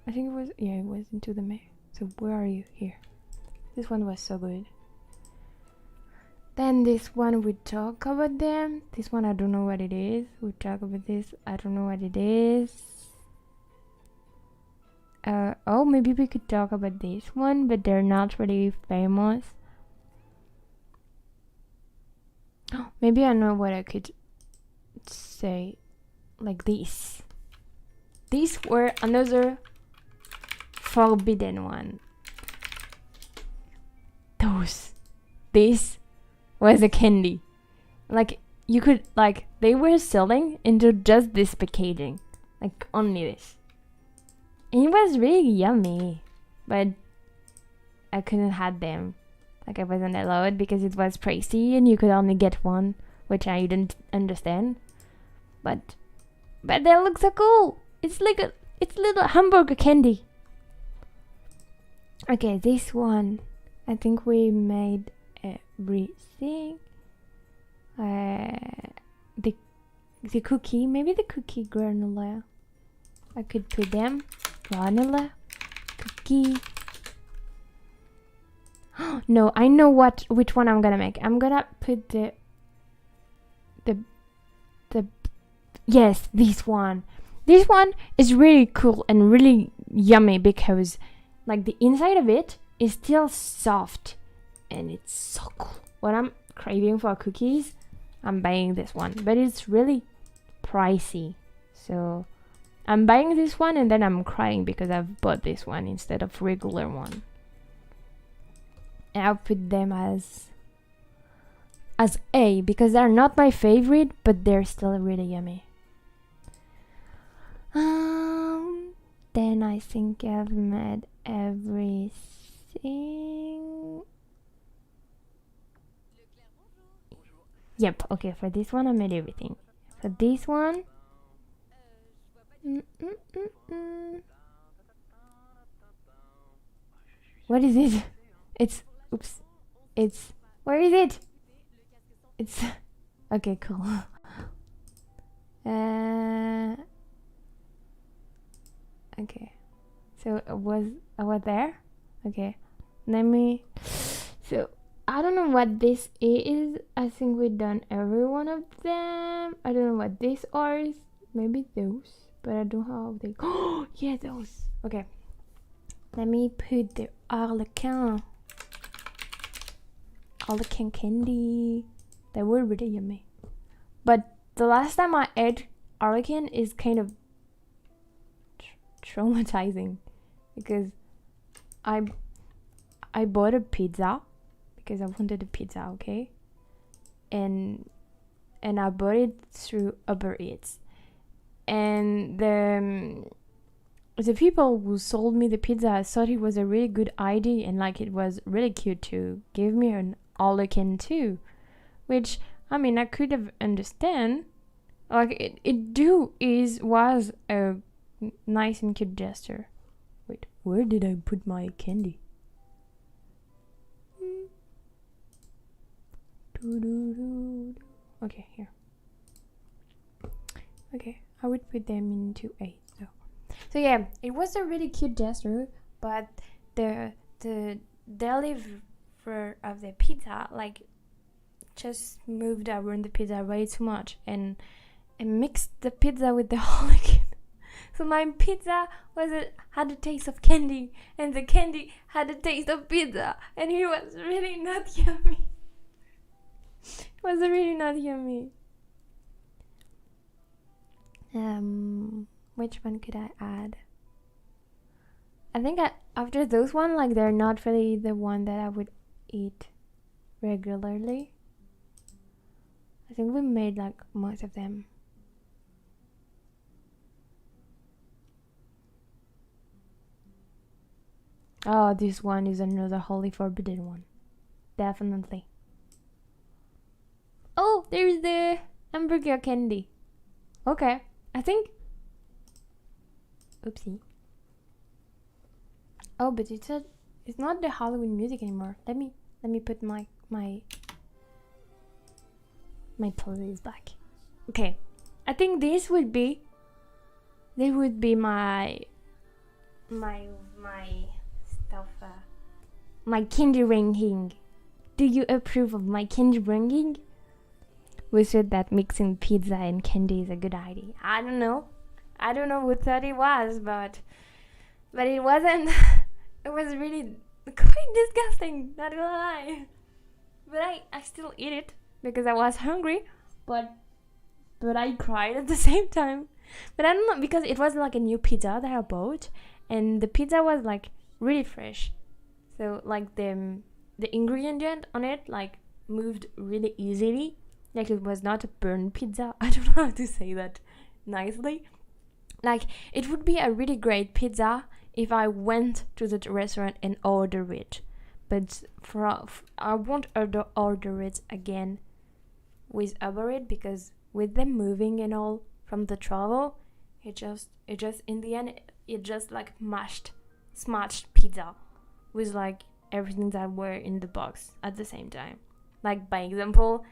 I think it was. Yeah, it was into the May. So where are you? Here. This one was so good. Then this one we talk about them. This one I don't know what it is. We talk about this. I don't know what it is. Oh, maybe we could talk about this one, but they're not really famous. Maybe I know what I could say. Like this. These were another forbidden one. This was a candy. Like, you could, like, they were selling into just this packaging. Like, only this. And it was really yummy. But I couldn't have them. Like, I wasn't allowed because it was pricey and you could only get one, which I didn't understand. But they look so cool. It's like it's little hamburger candy. Okay, this one. I think we made everything. The cookie, maybe the cookie granola. I could put them. Granola, cookie. No, I know which one I'm gonna make. I'm gonna put the yes, this one. This one is really cool and really yummy because like the inside of it is still soft and it's so cool. When I'm craving for cookies, I'm buying this one, but it's really pricey. So I'm buying this one and then I'm crying because I've bought this one instead of regular one. And I'll put them as A because they're not my favorite, but they're still really yummy. Then I think I've made everything. Yep, okay, for this one I made everything. For this one, what is it? Oops. Where is it? It's, okay, cool. Okay, so I was there. Okay, let me. So I don't know what this is. I think we've done every one of them. I don't know what these are. Maybe those, but I don't know how they. Oh yeah, those. Okay, let me put the Arlequin candy. They were really yummy, but the last time I ate Arlequin is kind of traumatizing because I bought a pizza because I wanted a pizza, okay, and I bought it through Uber Eats, and the people who sold me the pizza thought it was a really good idea and like it was really cute to give me an Arlequin too, which I mean I could have understand, like it was a nice and cute gesture. Wait, where did I put my candy? Okay, here. Okay, I would put them into A. So yeah, it was a really cute gesture, but the deliverer of the pizza like just moved around the pizza way too much and mixed the pizza with the Arlequin. So my pizza had a taste of candy, and the candy had a taste of pizza, and it was really not yummy. It was really not yummy. Which one could I add? I think after those one, like they're not really the one that I would eat regularly. I think we made like most of them. Oh, this one is another wholly forbidden one. Definitely. Oh, there's the hamburger candy. Okay, I think. Oopsie. Oh, but it's not the Halloween music anymore. Let me put my playlist back. Okay, I think this would be my stuff. My candy ringing. Do you approve of my candy ringing? We said that mixing pizza and candy is a good idea. I don't know who thought it was, but But it wasn't. It was really quite disgusting, not gonna lie. But I still eat it because I was hungry. But I cried at the same time. But I don't know, because it was like a new pizza that I bought, and the pizza was like really fresh. So like the ingredient on it like moved really easily. Like it was not a burnt pizza. I don't know how to say that nicely. Like it would be a really great pizza if I went to the restaurant and order it. But I won't order it again with Uber Eats, because with them moving and all from the travel, it just in the end it just like smashed pizza with like everything that were in the box at the same time. Like by example,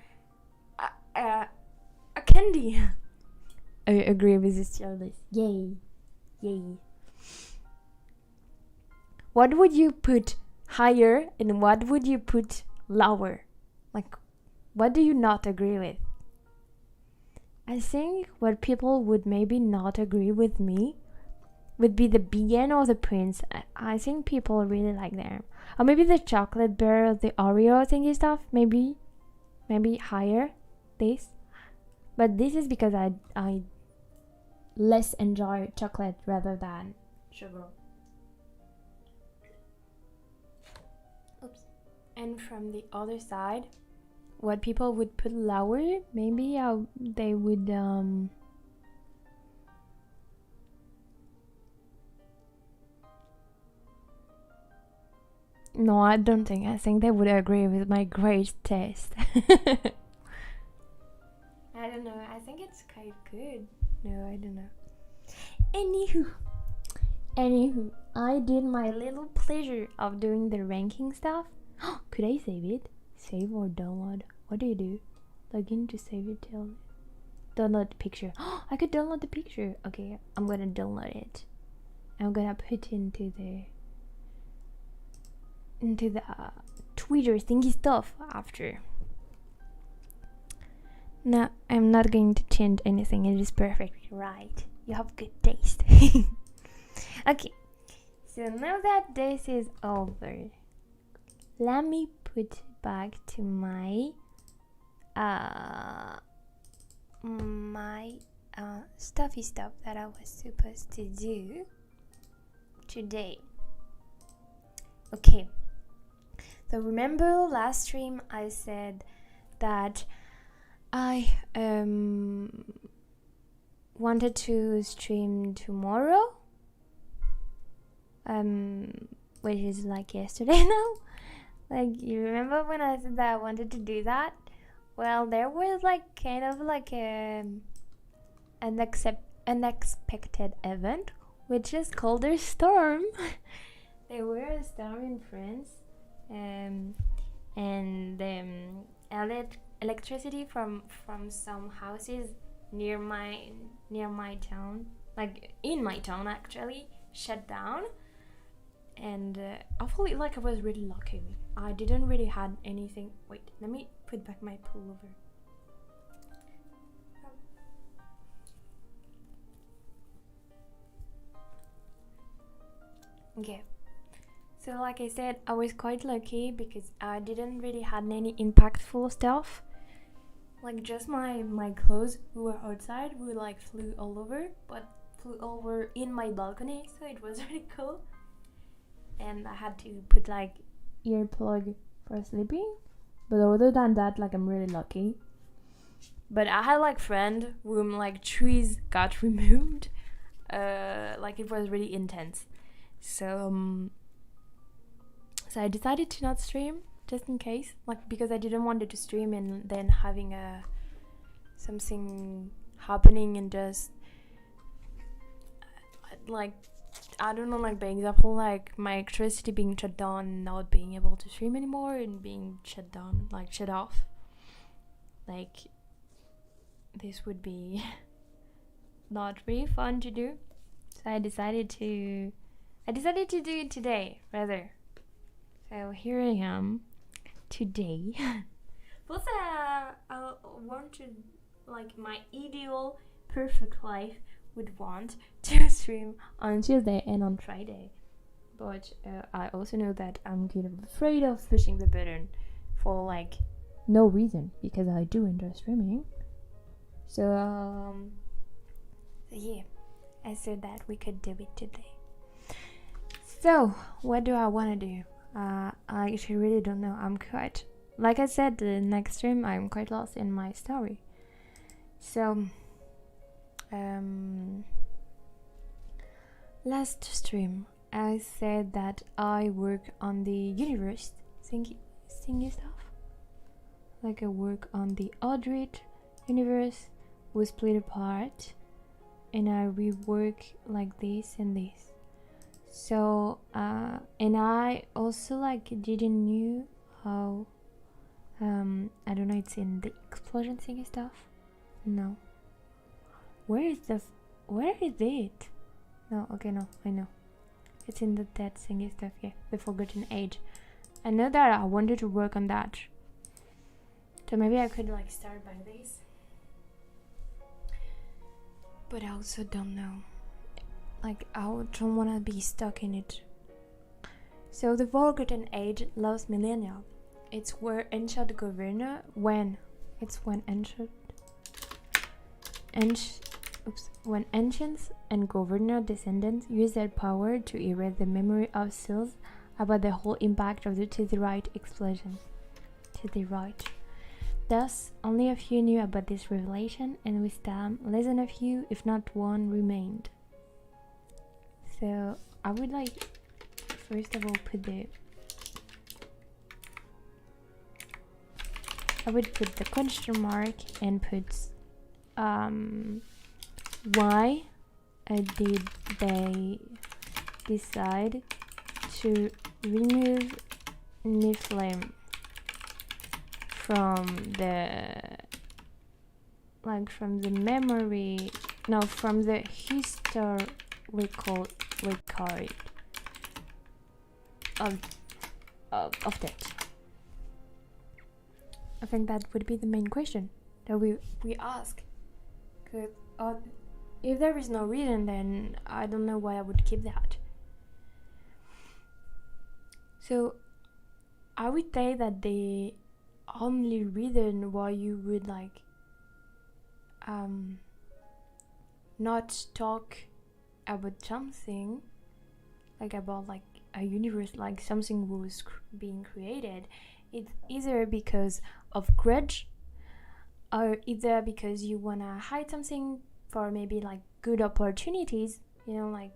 a candy. I agree with this tier list. Yay. What would you put higher and what would you put lower? Like, what do you not agree with? I think what people would maybe not agree with me would be the Bien or the Prince. I think people really like them. Or maybe the chocolate bear, the Oreo thingy stuff. Maybe higher this. But this is because I less enjoy chocolate rather than sugar. Oops. And from the other side, what people would put lower, maybe they would no, I don't think. I think they would agree with my great taste. I don't know. I think it's quite good. No, I don't know. Anywho, I did my little pleasure of doing the ranking stuff. Could I save it? Save or download? What do you do? Log in to save it. Download the picture. I could download the picture. Okay, I'm gonna download it. I'm gonna put it into the Twitter thingy stuff after. No, I'm not going to change anything. It is perfect, right? You have good taste. Okay, so now that this is over, let me put back to my stuffy stuff that I was supposed to do today. Okay, so remember last stream I said that I wanted to stream tomorrow, which is like yesterday now. Like, you remember when I said that I wanted to do that? Well, there was like kind of like an unexpected event, which is called a storm. There were a storm in France, and electricity from some houses near my town, like in my town actually, shut down. And hopefully, like, I was really lucky. I didn't really had anything. Wait, let me put back my pullover. Okay, so like I said, I was quite lucky because I didn't really had any impactful stuff. Like, just my clothes who were outside who like flew all over, but flew over in my balcony, so it was really cool. And I had to put like earplug for sleeping, but other than that, like, I'm really lucky. But I had like friend whom like trees got removed, like it was really intense. So I decided to not stream just in case, like, because I didn't want it to stream and then having something happening and just like, I don't know, like by example, like my electricity being shut down, not being able to stream anymore, and being shut down, like shut off. Like, this would be not really fun to do. So I decided to do it today, rather. So here I am today. Plus, I wanted, like, my ideal perfect life would want to stream on Tuesday and on Friday. But I also know that I'm kind of afraid of pushing the button for like no reason, because I do enjoy streaming. So yeah, I said that we could do it today. So what do I want to do? I actually really don't know. I'm quite, like I said, the next stream I'm quite lost in my story. So last stream I said that I work on the universe thingy stuff. Like I work on the Aldrich universe, we split apart, and I rework like this and this. So and I also like didn't knew how I don't know, it's in the explosion thingy stuff. No. Where is it? No, okay, no, I know. It's in the dead thingy stuff, yeah. The Forgotten Age. I know that I wanted to work on that. So maybe I could like start by this. But I also don't know. Like, I don't want to be stuck in it. So the Forgotten Age lost millennia. It's where ancient governor when ancients and governor descendants use their power to erase the memory of souls about the whole impact of the Tesseract explosion. Thus, only a few knew about this revelation, and with time, less than a few, if not one, remained. So I would like, first of all, put the question mark and put why did they decide to remove Nephilim from the historical record of that. I think that would be the main question that we ask. Cause if there is no reason, then I don't know why I would keep that. So I would say that the only reason why you would like not talk about something, like about like a universe, like something was being created, it's either because of grudge, or either because you wanna hide something for maybe like good opportunities, you know, like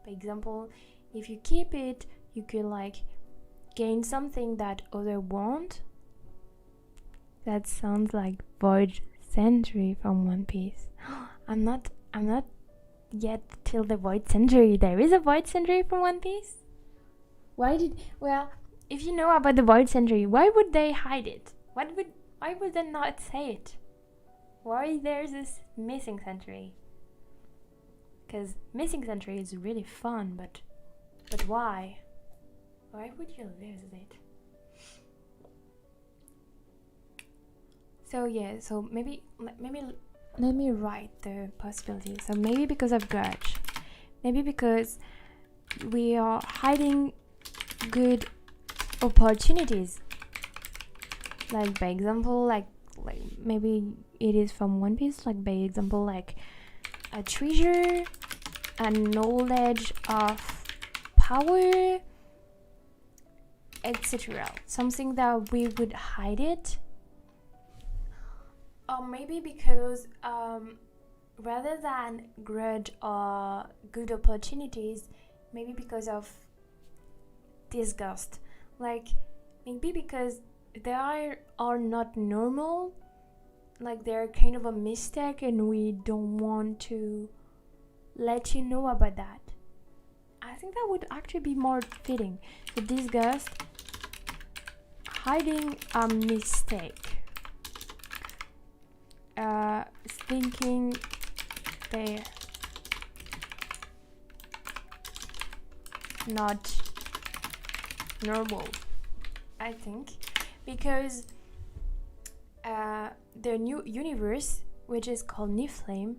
for example, if you keep it, you could like gain something that other won't. That sounds like Void Century from One Piece. I'm not yet till the Void Century. There is a Void Century from One Piece? If you know about the Void Century, why would they hide it? Why would they not say it? Why there's this missing century? Because missing century is really fun, but why? Why would you lose it? So yeah, so maybe let me write the possibilities. So maybe because of grudge, maybe because we are hiding good opportunities. Like by example, like maybe it is from One Piece. Like by example, like a treasure, a knowledge of power, etc. Something that we would hide it. Or maybe because rather than grudge or good opportunities, maybe because of disgust. Like maybe because they are not normal, like they're kind of a mistake, and we don't want to let you know about that. I think that would actually be more fitting. The disgust, hiding a mistake, thinking they're not normal, I think, because the new universe, which is called Nephilim,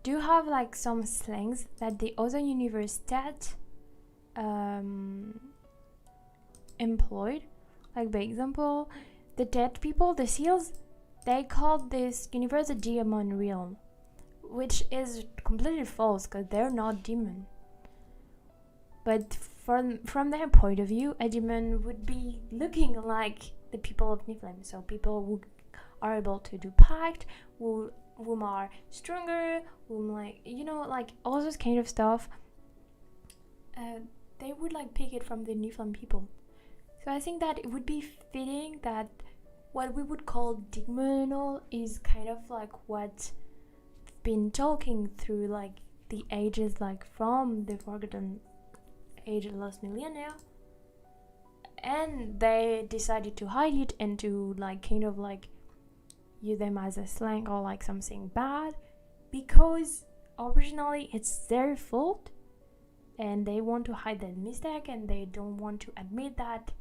do have like some slangs that the other universe that employed. Like, by example, the dead people, the seals, they called this universe a demon realm, which is completely false because they're not demon. But from their point of view, a demon would be looking like the people of Niflheim. So people who are able to do pact, whom are stronger, whom, like, you know, like all this kind of stuff. They would like pick it from the Niflheim people. So I think that it would be fitting that what we would call demonial is kind of like what been talking through like the ages, like from the Forgotten Age of Lost Millennia, and they decided to hide it and to like kind of like use them as a slang or like something bad, because originally it's their fault and they want to hide that mistake and they don't want to admit that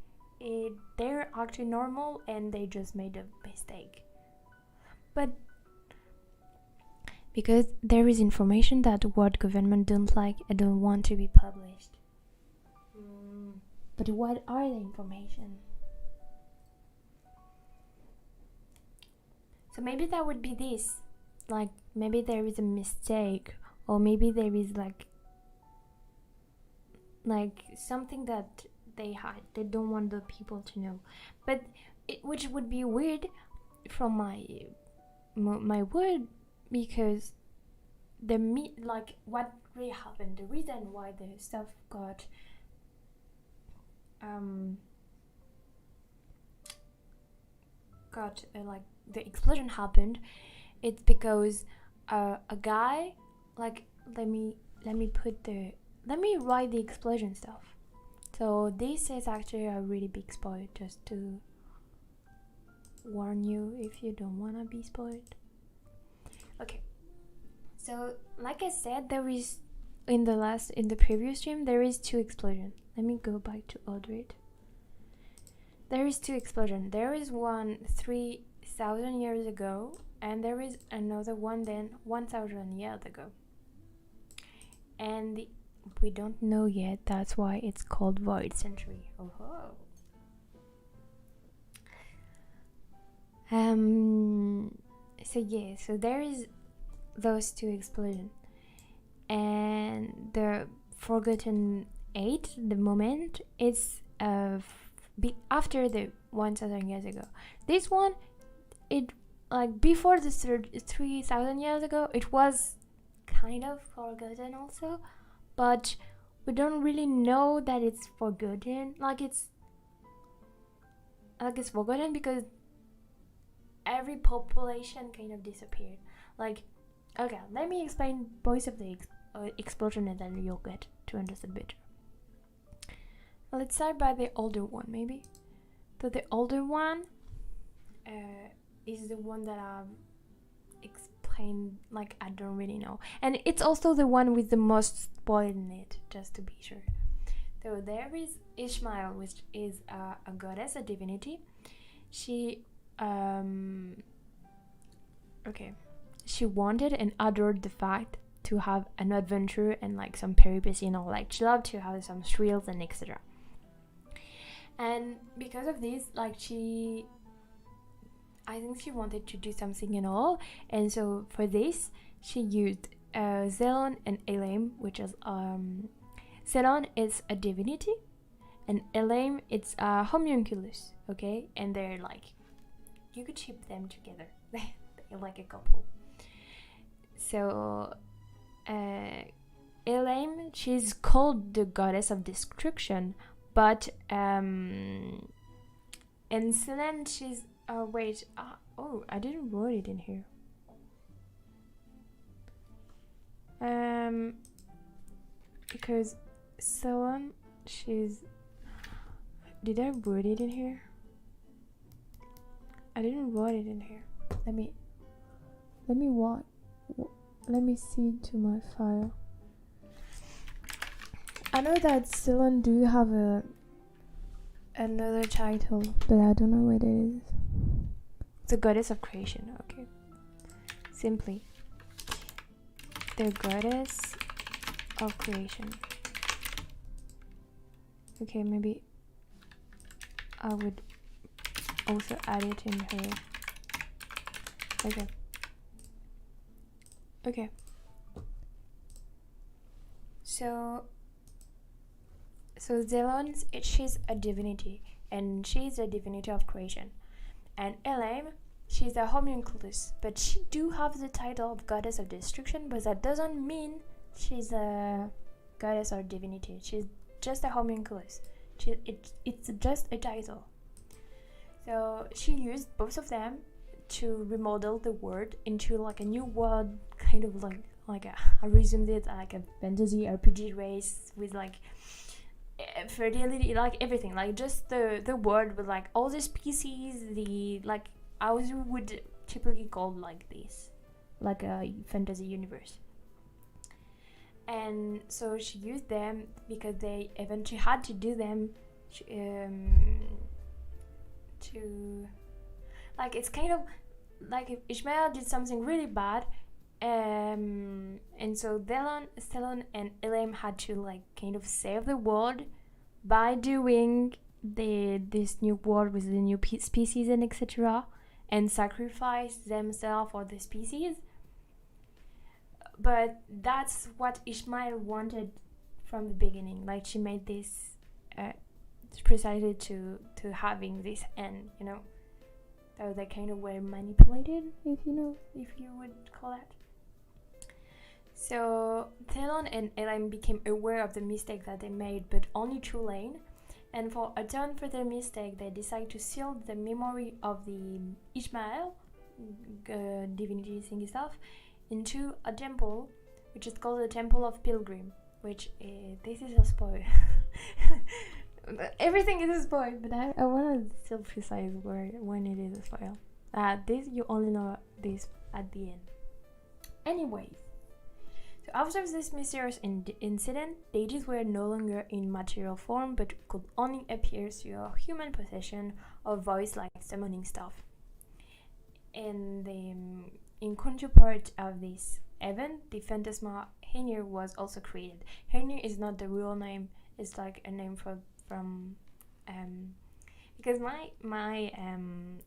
they're actually normal and they just made a mistake. But because there is information that what government don't like and don't want to be published. But what are the information? So maybe that would be this, like maybe there is a mistake, or maybe there is like something that they hide, they don't want the people to know. But which would be weird from my word, because like what really happened, the reason why the stuff got like the explosion happened, it's because a guy, like let me write the explosion stuff. So this is actually a really big spoiler, just to warn you if you don't want to be spoiled. Okay, so like I said, there is in the previous stream there is 2 explosions. Let me go back to Aldred. There is 2 explosions. There is one 3,000 years ago, and there is another one then 1,000 years ago. And we don't know yet. That's why it's called Void Century. Oh. So there is those 2 explosions, and the Forgotten Age, the moment, it's after the 1,000 years ago. This one, it like before the 3,000 years ago, it was kind of forgotten also, but we don't really know that it's forgotten. Like it's forgotten because every population kind of disappeared. Like, okay, let me explain both of the explosion and then you'll get to understand better. Let's start by the older one, maybe. So the older one is the one that I've explained, like I don't really know. And it's also the one with the most spoil in it, just to be sure. So there is Ishmael, which is a goddess, a divinity. She wanted and adored the fact to have an adventure and like some peripecy and all. Like she loved to have some thrills and etc. And because of this, like I think she wanted to do something and all. And so for this, she used Zelon and Elaim, which is Zelon is a divinity, and Elaim it's a homunculus. Okay, and they're like, you could ship them together. They're like a couple. So Elaim, she's called the goddess of destruction, but and Selene, she's I didn't write it in here. Because Selene, did I write it in here? I didn't write it in here. Let me see to my file. I know that Selene do have another title, but I don't know what it is. The goddess of creation. Okay. Simply, the goddess of creation. Okay, maybe I would also add it in her. Okay. So Zelon, she's a divinity, and she's a divinity of creation. And Elaine, she's a homunculus, but she do have the title of goddess of destruction, but that doesn't mean she's a goddess or divinity. She's just a homunculus. It's just a title. So she used both of them to remodel the world into like a new world, kind of like I resumed it like a fantasy RPG race with like fertility, like everything, like just the world with like all the species, the like I would typically call like this, like a fantasy universe. And so she used them because they eventually had to do them to like, it's kind of like if Ishmael did something really bad, and so Stellon and Elam had to like kind of save the world by doing this new world with the new species and etc., and sacrifice themselves for the species. But that's what Ishmael wanted from the beginning. Like she made this precisely to having this end, you know. So they kind of were manipulated, if you would call that. So Talon and Elaine became aware of the mistake that they made, but only through Lane. And for atone for their mistake, they decided to seal the memory of the Ishmael divinity thingy stuff into a temple, which is called the Temple of Pilgrim. Which this is a spoil. Everything is a spoil, but I want to still precise when it is a spoil. This you only know this at the end. Anyways, so after this mysterious incident, deities were no longer in material form, but could only appear through a human possession or voice, like summoning stuff. And in counterpart of this event, the phantasma Henir was also created. Henir is not the real name; it's like a name from because my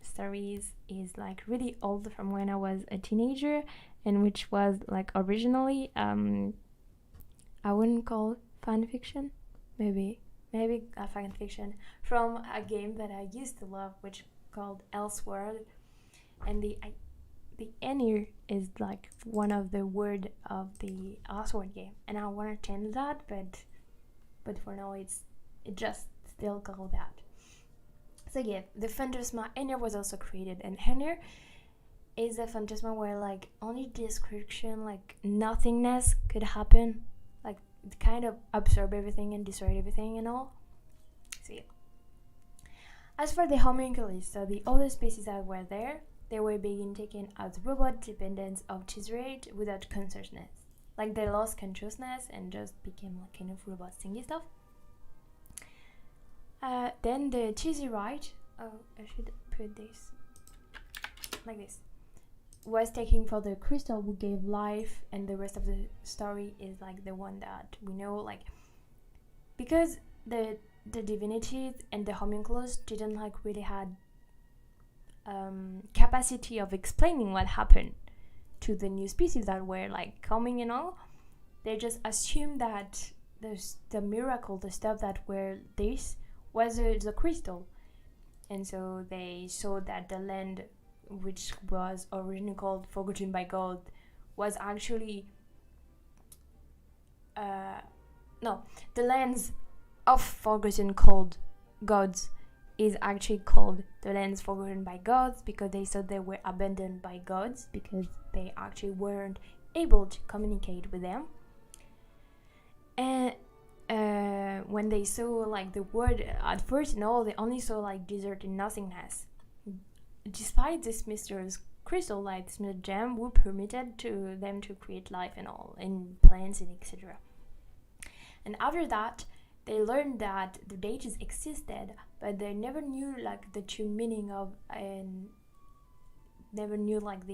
stories is like really old, from when I was a teenager, and which was like originally I wouldn't call fan fiction, maybe a fan fiction from a game that I used to love, which called Elseworld, and the Enir is like one of the word of the Elseworld game, and I want to change that, but for now it just still called that. So yeah, the phantasma Henir was also created, and Henir is a phantasma where like only description, like nothingness could happen, like it kind of absorb everything and destroy everything and all. So yeah. As for the homunculus, so the other species that were there, they were being taken as robot dependents of Chizrate without consciousness. Like they lost consciousness and just became like kind of robot thingy stuff. Then the Chizrate, I should put this like this, was taken for the crystal who gave life, and the rest of the story is like the one that we know, like because the divinities and the homunculus didn't like really had capacity of explaining what happened to the new species that were like coming and all. They just assumed that the miracle, the stuff that were this was the crystal, and so they saw that the land, which was originally called Forgotten by God, was actually the lands of Forgotten called gods is actually called the lands forgotten by gods, because they thought they were abandoned by gods because they actually weren't able to communicate with them. And when they saw like the world at first and all, they only saw like desert and nothingness, despite this mysterious crystal, like this gem, who permitted to them to create life and all, in plants and etc. And after that, they learned that the deities existed, but they never knew like the true meaning of, and never knew like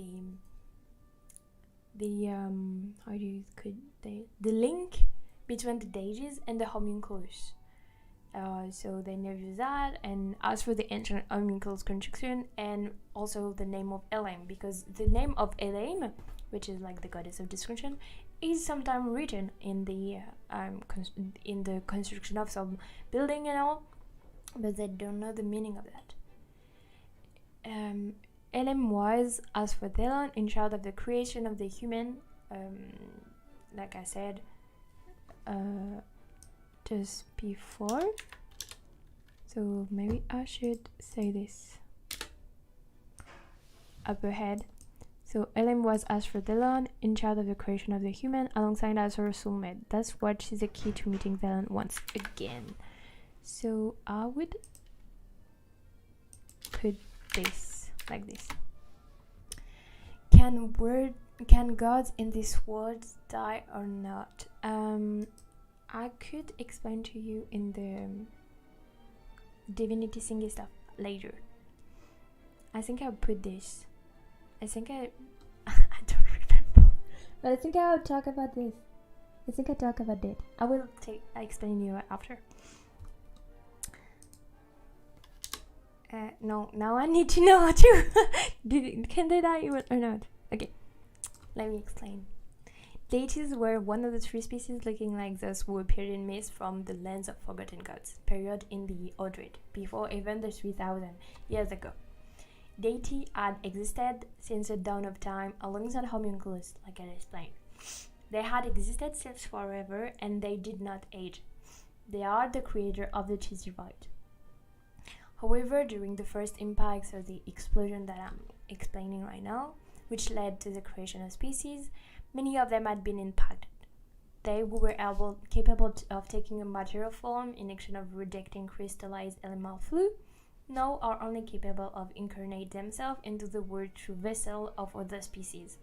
the how do you the link between the deities and the homunculus. So they never use that. And as for the ancient homunculus construction, and also the name of LM, because the name of LM, which is like the goddess of destruction, is sometimes written in the construction of some building and all, but they don't know the meaning of that. LM was, as for Delon, in charge of the creation of the human, like I said just before. So maybe I should say this up ahead. So LM was Ashford-Delon, in charge of the creation of the human, alongside as her soulmate. That's what she's the key to meeting Delon once again. So I would put this like this. Can gods in this world die or not? I could explain to you in the divinity thingy stuff later. I think I'll put this. I don't remember, but I think I'll talk about this. I think I talk about it. I will explain you after. No, now I need to know how to. Can they die or not? Okay, let me explain. Deities were one of the three species looking like those who appeared in myths from the lands of forgotten gods, period in the Ordrid, before even the 3000 years ago. Deity had existed since the dawn of time alongside homunculus, like I explained. They had existed since forever and they did not age. They are the creator of the cheesy ride. However, during the first impacts of the explosion that I'm explaining right now, which led to the creation of species, many of them had been impacted. They who were capable of taking a material form in action of rejecting crystallized LMAO fluid, now are only capable of incarnate themselves into the world through vessel of other species.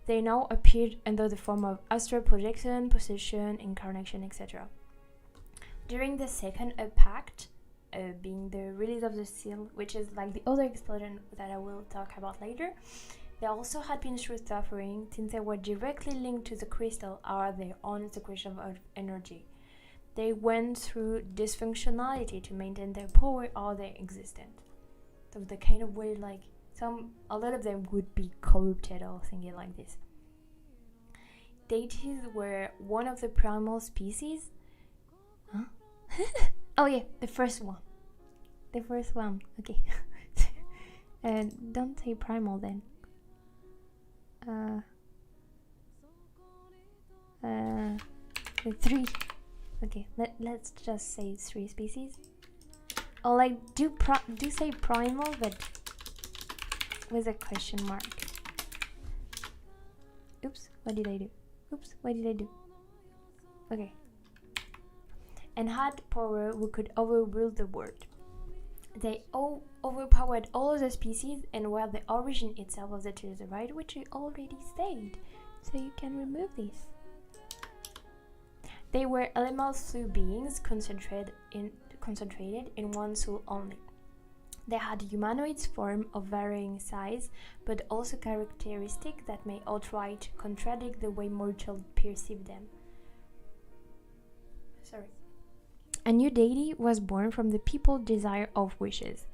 They now appeared under the form of astral projection, possession, incarnation, etc. During the second impact, being the release of the seal, which is like the other explosion that I will talk about later, they also had been through suffering since they were directly linked to the crystal or their own secretion of energy. They went through dysfunctionality to maintain their power or their existence. So the kind of way like a lot of them would be corrupted or thinking like this. Deities were one of the primal species. Huh? Oh yeah, the first one. Okay. And don't say primal then. The three. Okay, let's just say three species. Or like do say primal but with a question mark. Oops, what did I do? Okay. And had power who could overrule the world. They overpowered all of the species and were the origin itself of the Terazorite, which we already said. So you can remove this. They were LMAO fluid beings concentrated in one soul only. They had humanoid form of varying size, but also characteristics that may outright contradict the way mortals perceive them. Sorry. A new deity was born from the people's desire of wishes.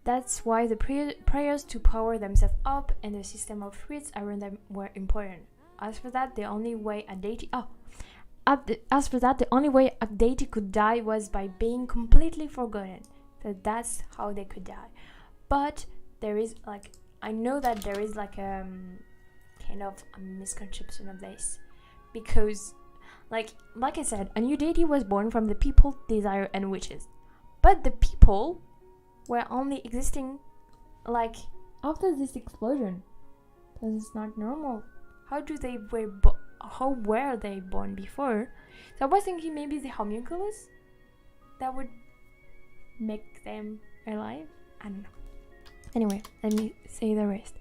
That's why the prayers to power themselves up and the system of fruits around them were important. As for that, the only way a deity could die was by being completely forgotten. So that's how they could die. But there is I know that there is kind of a misconception of this, because like I said, a new deity was born from the people's desire and wishes, but the people were only existing after this explosion. This is not normal. How were they born before? So I was thinking maybe the homunculus that would make them alive. I don't know. Anyway, let me say the rest.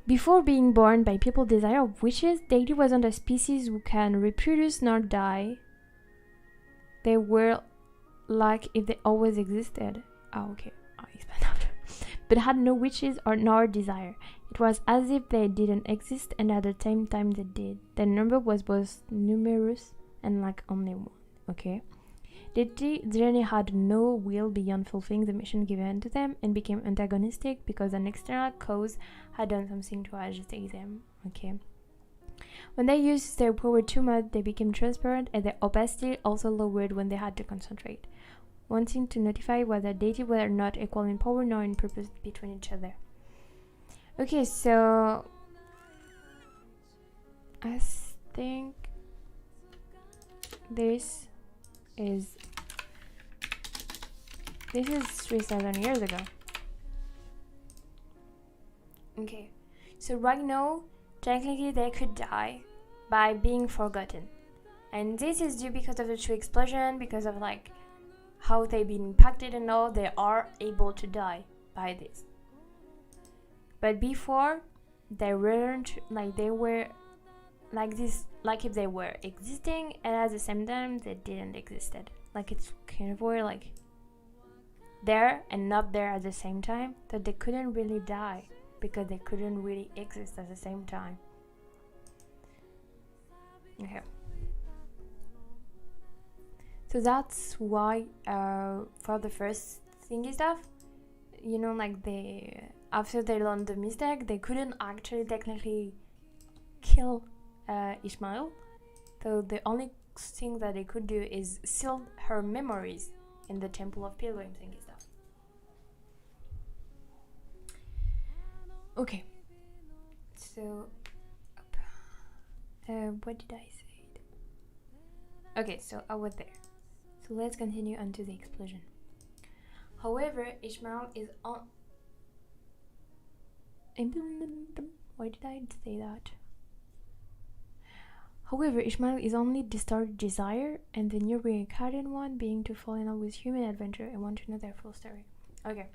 Before being born by people's desire of wishes, deity wasn't a species who can reproduce nor die. They were like if they always existed. Oh, okay. I'll explain after. but had no wishes or nor desire. It was as if they didn't exist, and at the same time they did. Their number was both numerous and like only one. Okay? They generally had no will beyond fulfilling the mission given to them, and became antagonistic because an external cause had done something to agitate them. Okay? When they used their power too much, they became transparent, and their opacity also lowered when they had to concentrate. One thing to notify was that deities were not equal in power nor in purpose between each other. Okay, so I think this is 3,000 years ago. Okay, so right now, technically they could die by being forgotten. And this is due because of the true explosion, because of like how they've been impacted and all, they are able to die by this. But before, they weren't, like they were like this, like if they were existing and at the same time they didn't existed. Like it's kind of weird, like there and not there at the same time, that they couldn't really die because they couldn't really exist at the same time. Okay. So that's why for the first thingy stuff, you know, like they, after they learned the mistake, they couldn't actually technically kill Ishmael. So the only thing that they could do is seal her memories in the Temple of Pilgrim thingy stuff. Okay. So what did I say? Okay, so I was there. So let's continue on to the explosion. However, Ishmael is on. Why did I say that? However, Ishmael is only the started desire, and the new reincarnated one being to fall in love with human adventure and want to know their full story. Okay.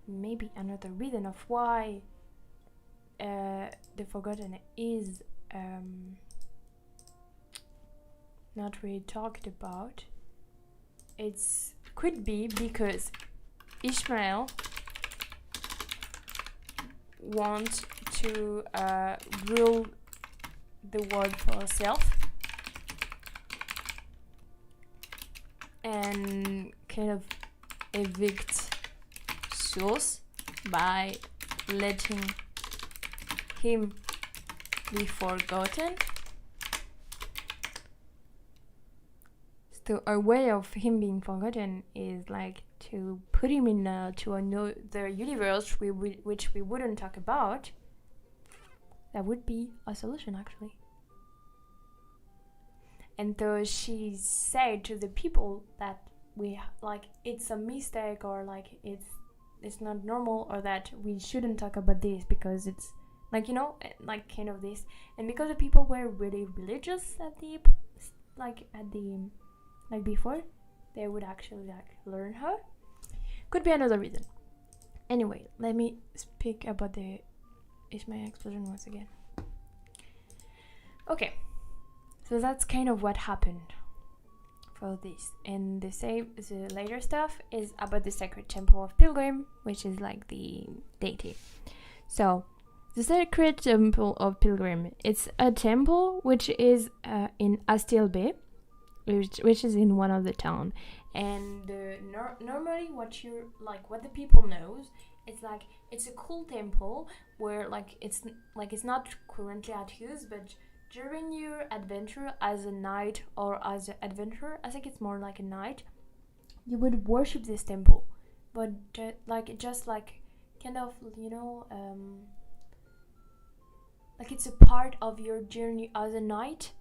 maybe another reason of why the Forgotten is not really talked about. It's could be because Ishmael wants to rule the world for herself and kind of evict Source by letting him be forgotten. So a way of him being forgotten is like to put him in to another universe which we wouldn't talk about. That would be a solution, actually. And so she said to the people that we like it's a mistake, or like it's not normal, or that we shouldn't talk about this because it's like, you know, like kind of this. And because the people were really religious at the before, they would actually like learn her. Could be another reason. Anyway, let me speak about the Ishmael explosion once again. Okay, so that's kind of what happened for this. And the later stuff is about the sacred temple of Pilgrim, which is like the deity. So the sacred temple of Pilgrim, it's a temple which is in Astil Bay, which is in one of the town. And normally what the people knows, it's like it's a cool temple where like it's not currently at use, but during your adventure as a knight or as an adventurer, I think it's more like a knight, you would worship this temple, but just kind of, you know, like it's a part of your journey as a knight,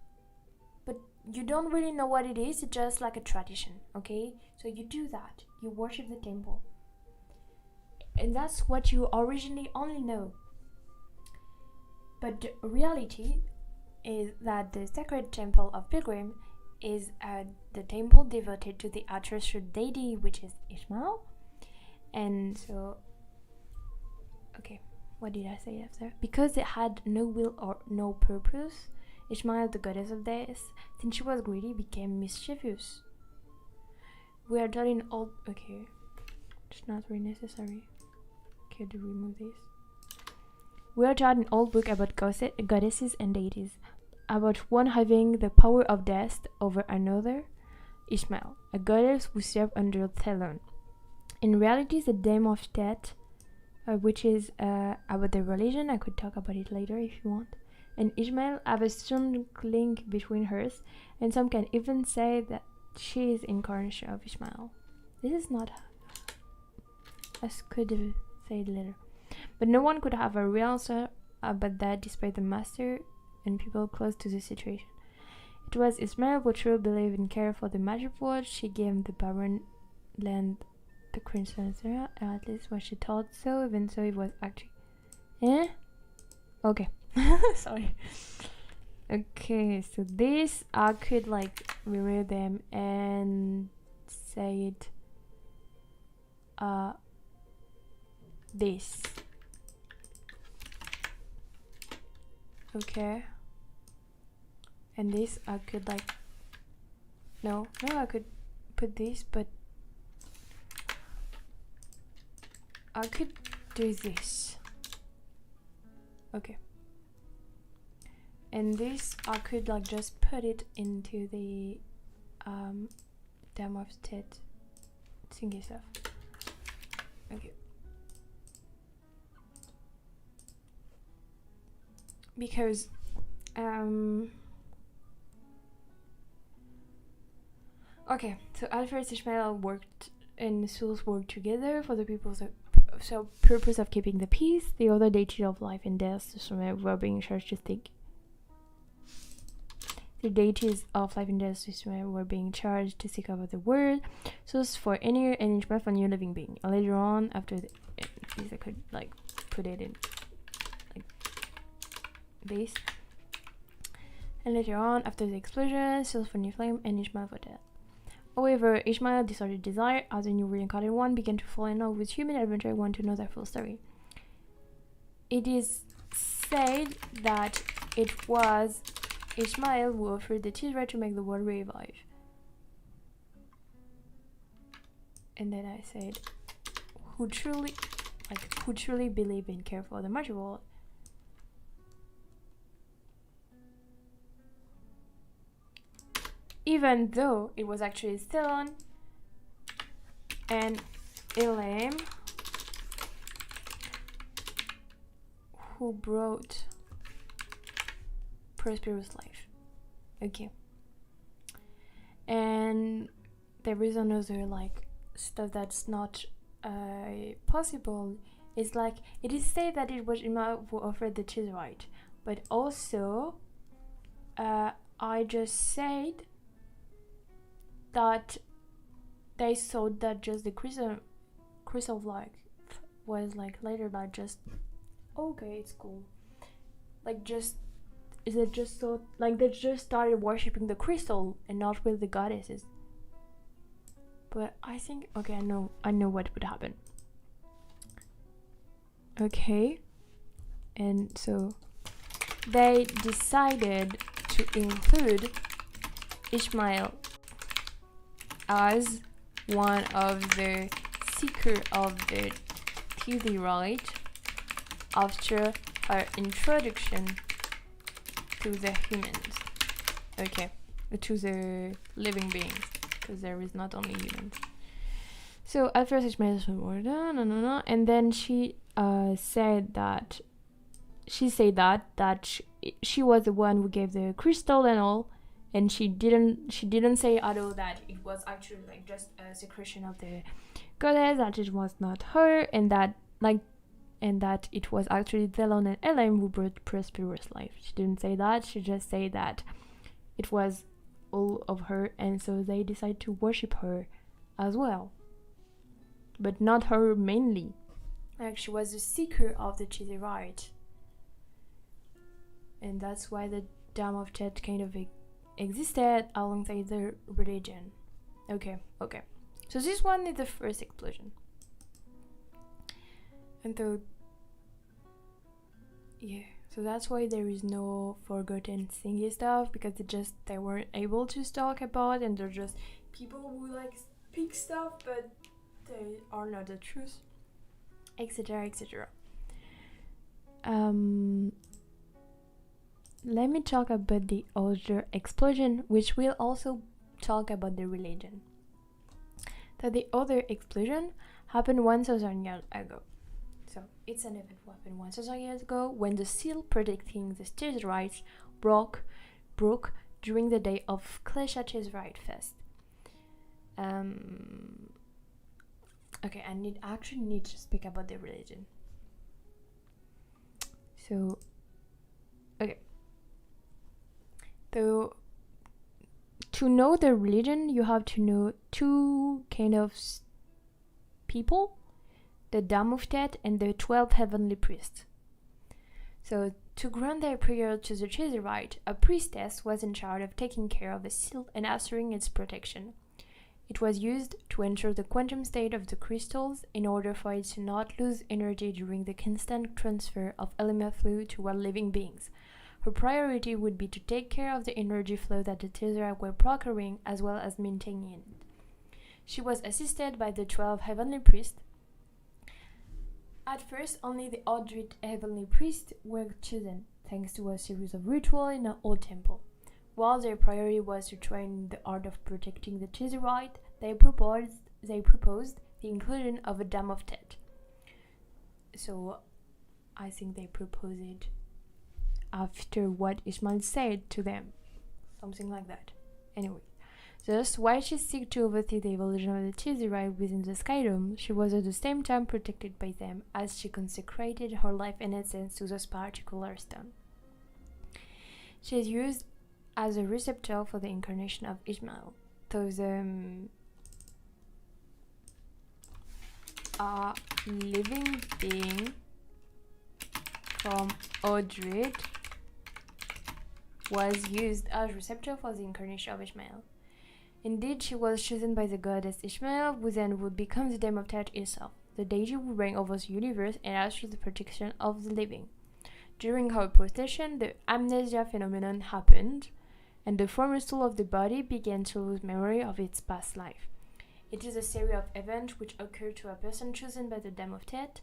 but you don't really know what it is. It's just like a tradition, okay? So you do that, you worship the temple, and that's what you originally only know. But the reality is that the sacred temple of Pilgrim is the temple devoted to the ancestral deity, which is Ishmael. And so, okay, what did I say after? Because it had no will or no purpose, Ishmael, the goddess of death, since she was greedy, became mischievous. We are taught in old... Okay, it's not really necessary. Okay, to remove this. We are taught in old book about goddesses and deities, about one having the power of death over another, Ishmael, a goddess who served under Thelon. In reality, the Dame of Death, which is about the religion, I could talk about it later if you want, and Ishmael have a strong link between hers, and some can even say that she is incarnation of Ishmael. This is not... I could have said later. But no one could have a real answer about that despite the master and people close to the situation. It was Ishmael who truly believed and cared for the magic world. She gave the barren land the crimson Sarah, at least what she thought so, even so it was actually... Okay. Sorry. Okay, so this, I could like remove them and say it this. Okay. And this I could like no I could put this, but I could do this. Okay. And this I could like just put it into the Dame of Death thingy stuff. Okay. Because okay, so at first Ishmael worked and Souls worked together for the people's purpose of keeping the peace. The other deities of life and death were being charged to think. The deities of life and death were being charged to seek over the world, souls for any and each for new living being. Later on, after I could like put it in like this. And later on, after the explosion, souls for new flame and Ishmael for death. However, Ishmael decided desire as a new reincarnated one began to fall in love with human adventure and want to know their full story. It is said that it was Ishmael who offered the Tizra to make the world revive. And then I said, who truly believe and care for the magic world. Even though it was actually Stellan and LMAO who brought prosperous life. Okay. And there is another like stuff that's not possible. It's like it is said that it was Ima who offered the Chizrite, but also I just said that they thought that just the crystal like was like later like just okay, it's cool, like just is it just so like they just started worshipping the crystal and not with the goddesses. But I think okay, I know what would happen. Okay, and so they decided to include Ishmael as one of the seeker of the Tizrite after her introduction to the humans. Okay, to the living beings, because there is not only humans. So at first Ishmael said, no, and then she said that she was the one who gave the crystal and all, and she didn't say at all that it was actually like just a secretion of the goddess, that it was not her, and that it was actually Thelon and Elaim who brought prosperous life. She didn't say that. She just said that it was all of her, and so they decided to worship her as well, but not her mainly. Like she was the seeker of the Tizrite, and that's why the Dam of Tet kind of existed alongside their religion. Okay. So this one is the first explosion. And so, yeah. So that's why there is no forgotten thingy stuff, because they weren't able to talk about, and they're just people who like speak stuff, but they are not the truth, etc., etc. Let me talk about the other explosion, which will also talk about the religion. So the other explosion happened 1,000 years ago. So it's an event that happened 1,000 years ago when the seal protecting the Tizrite broke during the day of Klesha Tizrite Fest. Okay, I actually need to speak about the religion. So, okay. So, to know the religion, you have to know two kind of people, the Dam of Tet and the 12 heavenly priests. So, to grant their prayer to the Tizrite, a priestess was in charge of taking care of the seal and assuring its protection. It was used to ensure the quantum state of the crystals in order for it to not lose energy during the constant transfer of LMAO fluid toward living beings. Her priority would be to take care of the energy flow that the Tizrite were procuring, as well as maintaining it. She was assisted by the 12 heavenly priests. At first, only the Ordrit heavenly priests were chosen, thanks to a series of rituals in an old temple. While their priority was to train the art of protecting the Tizrite, they proposed the inclusion of a Dam of Tet. So, I think they proposed it after what Ishmael said to them, something like that. Anyway, thus, while she sought to oversee the evolution of the Tizrite within the Skydome, she was at the same time protected by them, as she consecrated her life and essence to this particular stone. She is used as a receptor for the incarnation of Ishmael. So a living being from Ordrit was used as receptor for the incarnation of Ishmael. Indeed, she was chosen by the goddess Ishmael, who then would become the Dame of Tet herself. The deity would reign over the universe and ask for the protection of the living. During her possession, the amnesia phenomenon happened, and the former soul of the body began to lose memory of its past life. It is a series of events which occur to a person chosen by the Dame of Tet.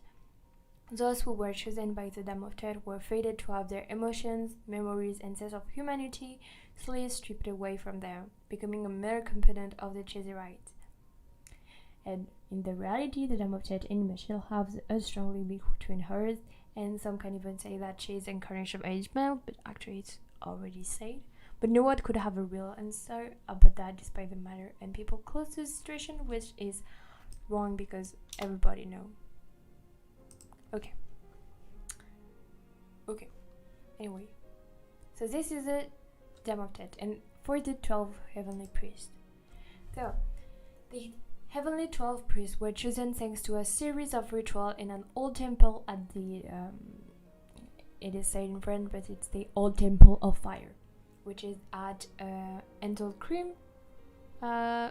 Those who were chosen by the Dame of Tet were fated to have their emotions, memories, and sense of humanity slowly stripped away from them, becoming a mere component of the Chazerite. And in the reality, the Dame of Tet and Michelle have a strong link between hers, and some can even say that she is the incarnation of Ishmael, but actually it's already said. But no one could have a real answer about that despite the matter and people close to the situation, which is wrong because everybody knows. Okay. Anyway, so this is the Dame of Tet, and for the 12 heavenly priests. So, the heavenly 12 priests were chosen thanks to a series of rituals in an old temple at the, it is said in French, but it's the Old Temple of Fire, which is at Entelkrim.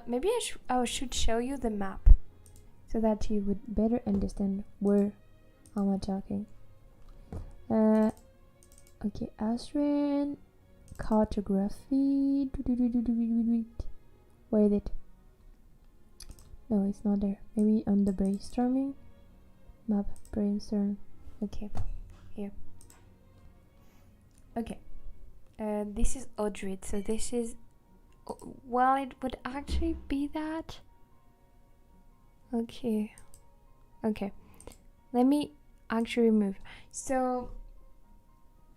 Maybe I should show you the map so that you would better understand where am I talking. Okay, Austrian cartography. Where is it? No, it's not there. Maybe on the brainstorming map. Brainstorm. Okay, here. Okay. This is Odrid. So this is. Well, it would actually be that. Okay. Let me actually move. So,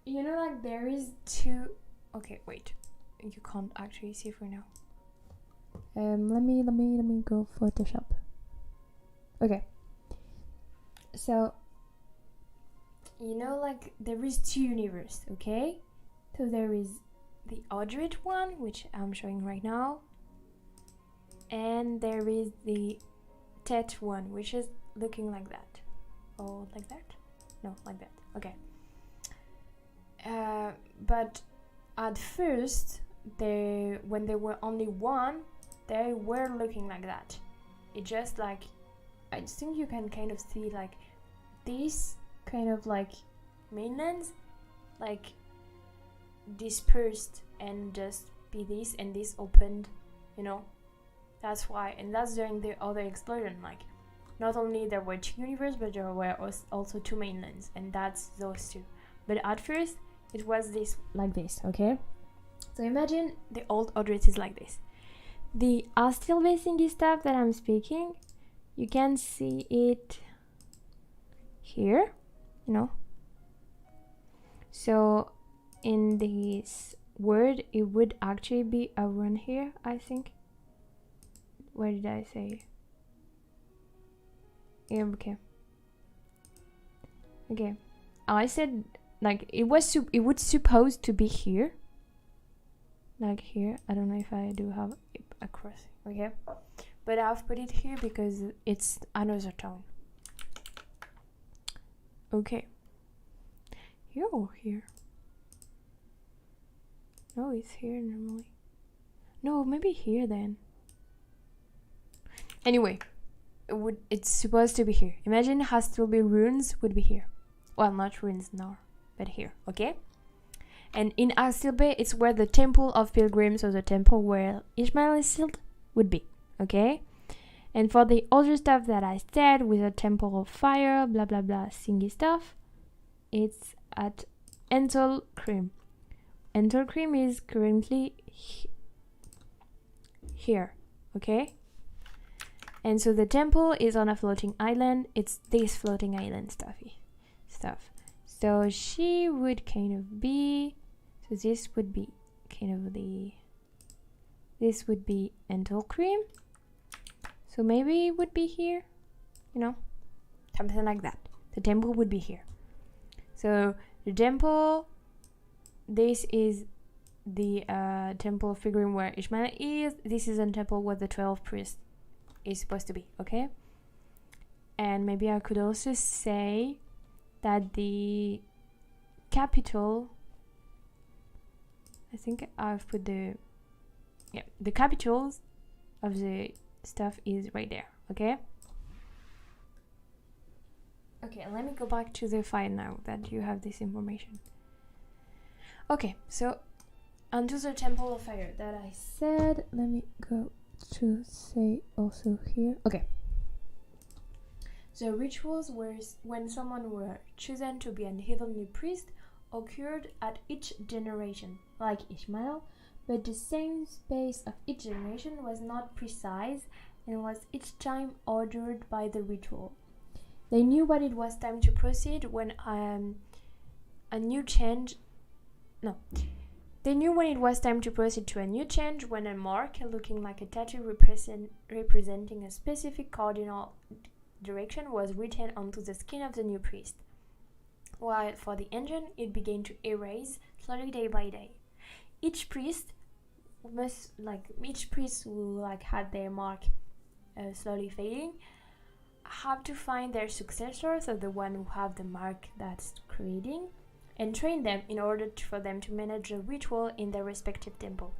you know, like there is two. Okay, wait. You can't actually see for now. Let me go Photoshop. Okay. So, you know, like there is two universes, okay? So there is the Odrid one, which I'm showing right now, and there is the Tet one, which is looking like that. Oh, like that? No, like that. Okay. But at first, when they were only one, they were looking like that. It just like, I think you can kind of see like this kind of like mainlands, like dispersed and just be this and this opened, you know. That's why, and that's during the other explosion. Like, not only there were two universes, but there were also two mainlands, and that's those two. But at first, it was this like this, okay? So imagine the old Odrid is like this. The still thingy stuff that I'm speaking, you can see it here, you know. So in this word, it would actually be around here, I think. Where did I say? Yeah, okay. I said like it would supposed to be here. Like here. I don't know if I do have a cross. Okay. But I've put it here because it's another tone. Okay. Here or here? No, it's here normally. No, maybe here then. Anyway, it's supposed to be here. Imagine how still be ruins would be here. Well, not ruins now, but here, okay? And in Astilbe, it's where the temple of pilgrims, or the temple where Ishmael is sealed, would be, okay? And for the other stuff that I said, with a temple of fire, blah blah blah, thingy stuff, it's at Entelkrim. Entelkrim is currently here, okay? And so the temple is on a floating island. It's this floating island stuff. So she would kind of be, so this would be kind of this would be Entelkrim. So maybe it would be here, you know, something like that. The temple would be here. So the temple, this is the temple figuring where Ishmael is. This is a temple where the 12 priests is supposed to be, okay? And maybe I could also say that the capital, I think I've put the capital of the stuff is right there. Okay. Okay, let me go back to the file now that you have this information. Okay, so onto the temple of fire that I said. Let me go to say also here. Okay. The rituals were when someone were chosen to be an heavenly priest occurred at each generation, like Ishmael, but the same space of each generation was not precise and was each time ordered by the ritual. They knew when it was time to proceed when a new change. No. They knew when it was time to proceed to a new change when a mark looking like a tattoo representing a specific cardinal direction was written onto the skin of the new priest. While for the engine, it began to erase slowly day by day. Each priest who had their mark slowly fading have to find their successors, so the one who have the mark that's creating, and train them in order for them to manage the ritual in their respective temple.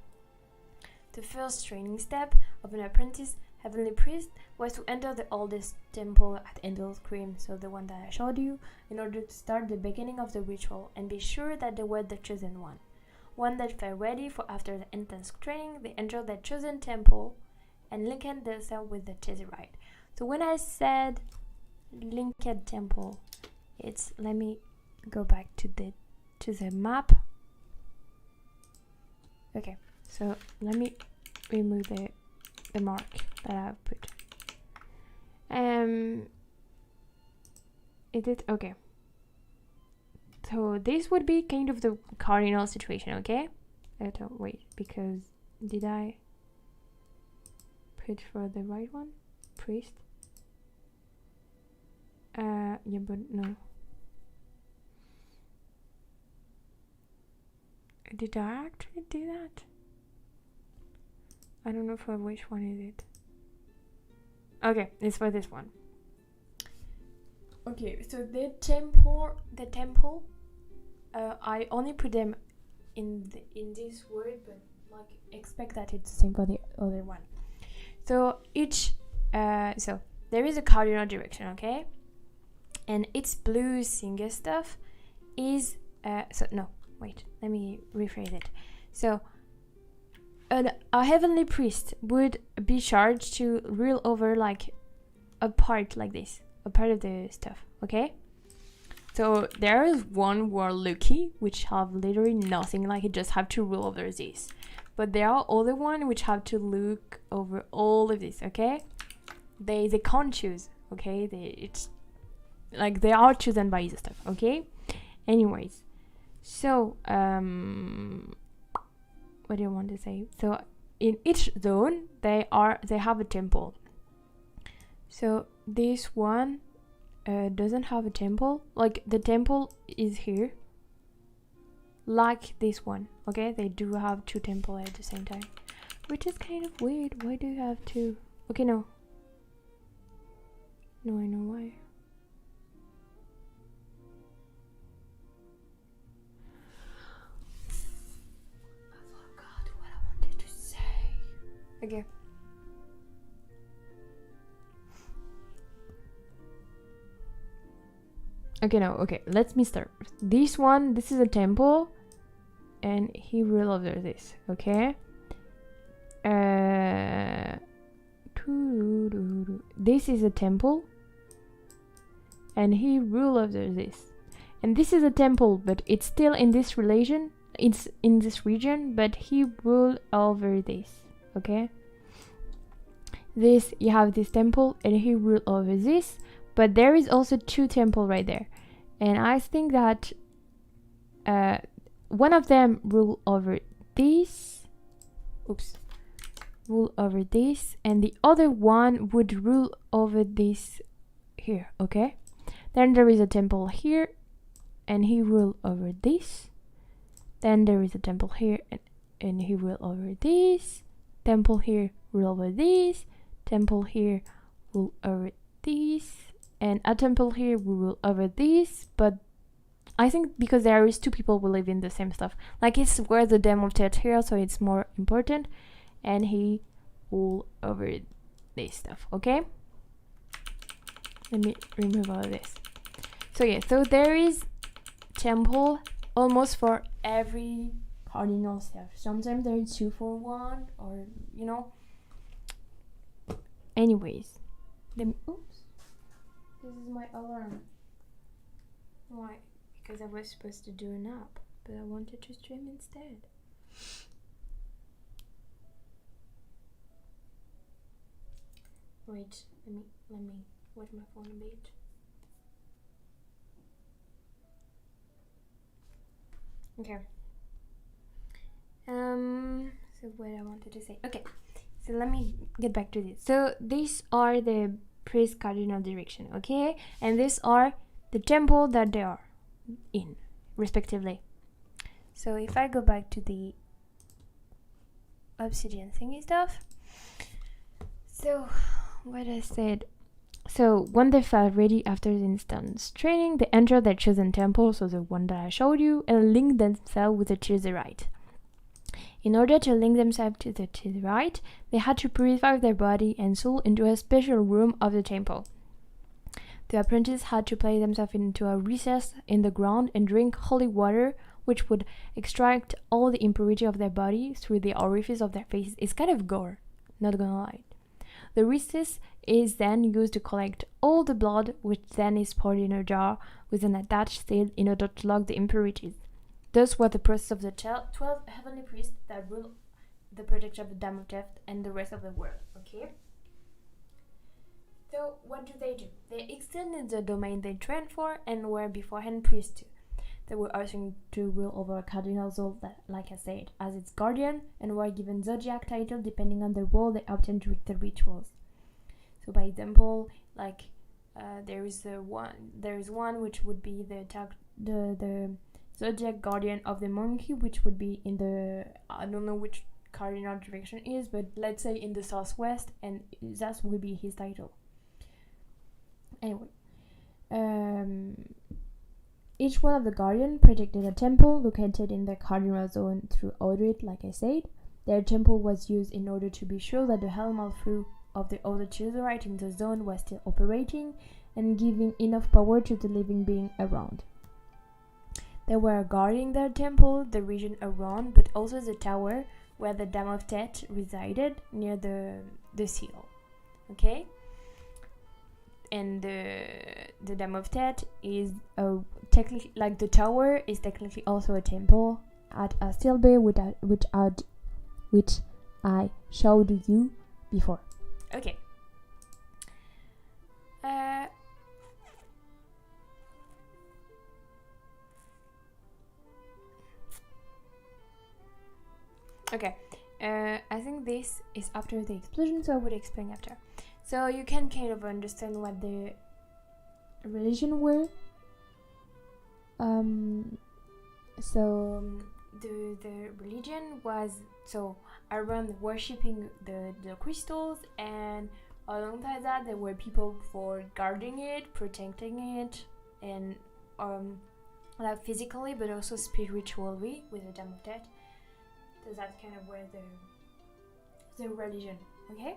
The first training step of an apprentice heavenly priest was to enter the oldest temple at VStream, so the one that I showed you, in order to start the beginning of the ritual and be sure that they were the chosen one that felt ready for after the intense training. They entered the chosen temple and linked themselves with the Tesseract. So when I said linked temple, it's, let me go back to the map. Okay, so let me remove the mark that I've put. Is it okay? So this would be kind of the cardinal situation, okay? Wait, because did I put for the right one? Priest? Yeah, but no. Did I actually do that? I don't know for which one is it. Okay, it's for this one. Okay, so the temple, I only put them in this word, but like expect that it's the same for the other one. So each, so there is a cardinal direction, okay, and its blue singer stuff is wait, let me rephrase it. So a heavenly priest would be charged to rule over like a part like this, a part of the stuff, okay? So there is one who are lucky, which have literally nothing, like you just have to rule over this. But there are other ones which have to look over all of this, okay? They can't choose, okay? It's like they are chosen by the stuff, okay? Anyways, so what do you want to say? So in each zone they have a temple. So this one doesn't have a temple. Like the temple is here, like this one, okay? They do have two temples at the same time, which is kind of weird. Why do you have two? Okay, no, I know why. Okay. Okay, let me start. This is a temple, and he will over this, okay? This is a temple, and he rule over this. And this is a temple, but it's still in this relation. It's in this region, but he rule over this. Okay, this, you have this temple and he rule over this, but there is also two temple right there, and I think that one of them rule over this, rule over this, and the other one would rule over this here, okay? Then there is a temple here and he rule over this. Then there is a temple here and he rule over this. Temple here, rule over this. Temple here, rule over this. And a temple here will rule over this. But I think because there is two people who live in the same stuff. Like it's where the demo of here, so it's more important. And he all over this stuff, okay? Let me remove all of this. So yeah, so there is temple almost for every cardinal stuff. Sometimes there is 2 for 1, or you know. Anyways, oops, this is my alarm. Why? Because I was supposed to do a nap, but I wanted to stream instead. Wait, let me watch my phone a bit. Okay. So what I wanted to say. Okay. So let me get back to this. So these are the priest cardinal direction, okay? And these are the temple that they are in, respectively. So if I go back to the obsidian thingy stuff. So what I said. So when they felt ready after the instance training, they entered their chosen temple, so the one that I showed you, and linked themselves with the Chizerite. In order to link themselves to the Chizerite, they had to purify their body and soul into a special room of the temple. The apprentices had to place themselves into a recess in the ground and drink holy water, which would extract all the impurity of their body through the orifice of their faces. It's kind of gore, not gonna lie. The recess is then used to collect all the blood, which then is poured in a jar with an attached seal in order to lock the impurities. Thus was the process of the 12 heavenly priests that rule the protection of the Dam of Death and the rest of the world. Okay? So what do? They extended the domain they trained for and were beforehand priests too. They were assigned to rule over a cardinal soul that, like I said, as its guardian, and were given zodiac title depending on the role they obtained with the rituals. So, by example, like there is one which would be the zodiac guardian of the monkey, which would be in the, I don't know which cardinal direction is, but let's say in the southwest, and that will be his title. Anyway, each one of the guardian protected a temple located in the cardinal zone through audit, like I said. Their temple was used in order to be sure that the LMAO of the other Chizerite in the zone was still operating and giving enough power to the living being around. They were guarding their temple, the region around, but also the tower where the Dam of Death resided near the seal. Okay? And the Dam of Death is technically, like the tower is technically also a temple at a steel bay, which I showed you before. Okay. Okay. I think this is after the explosion, so I would explain after. So you can kind of understand what the religion were. So the religion was around worshipping the crystals, and alongside that there were people for guarding it, protecting it, and like physically but also spiritually with the Dam of Death. So that's kind of where the religion. Okay.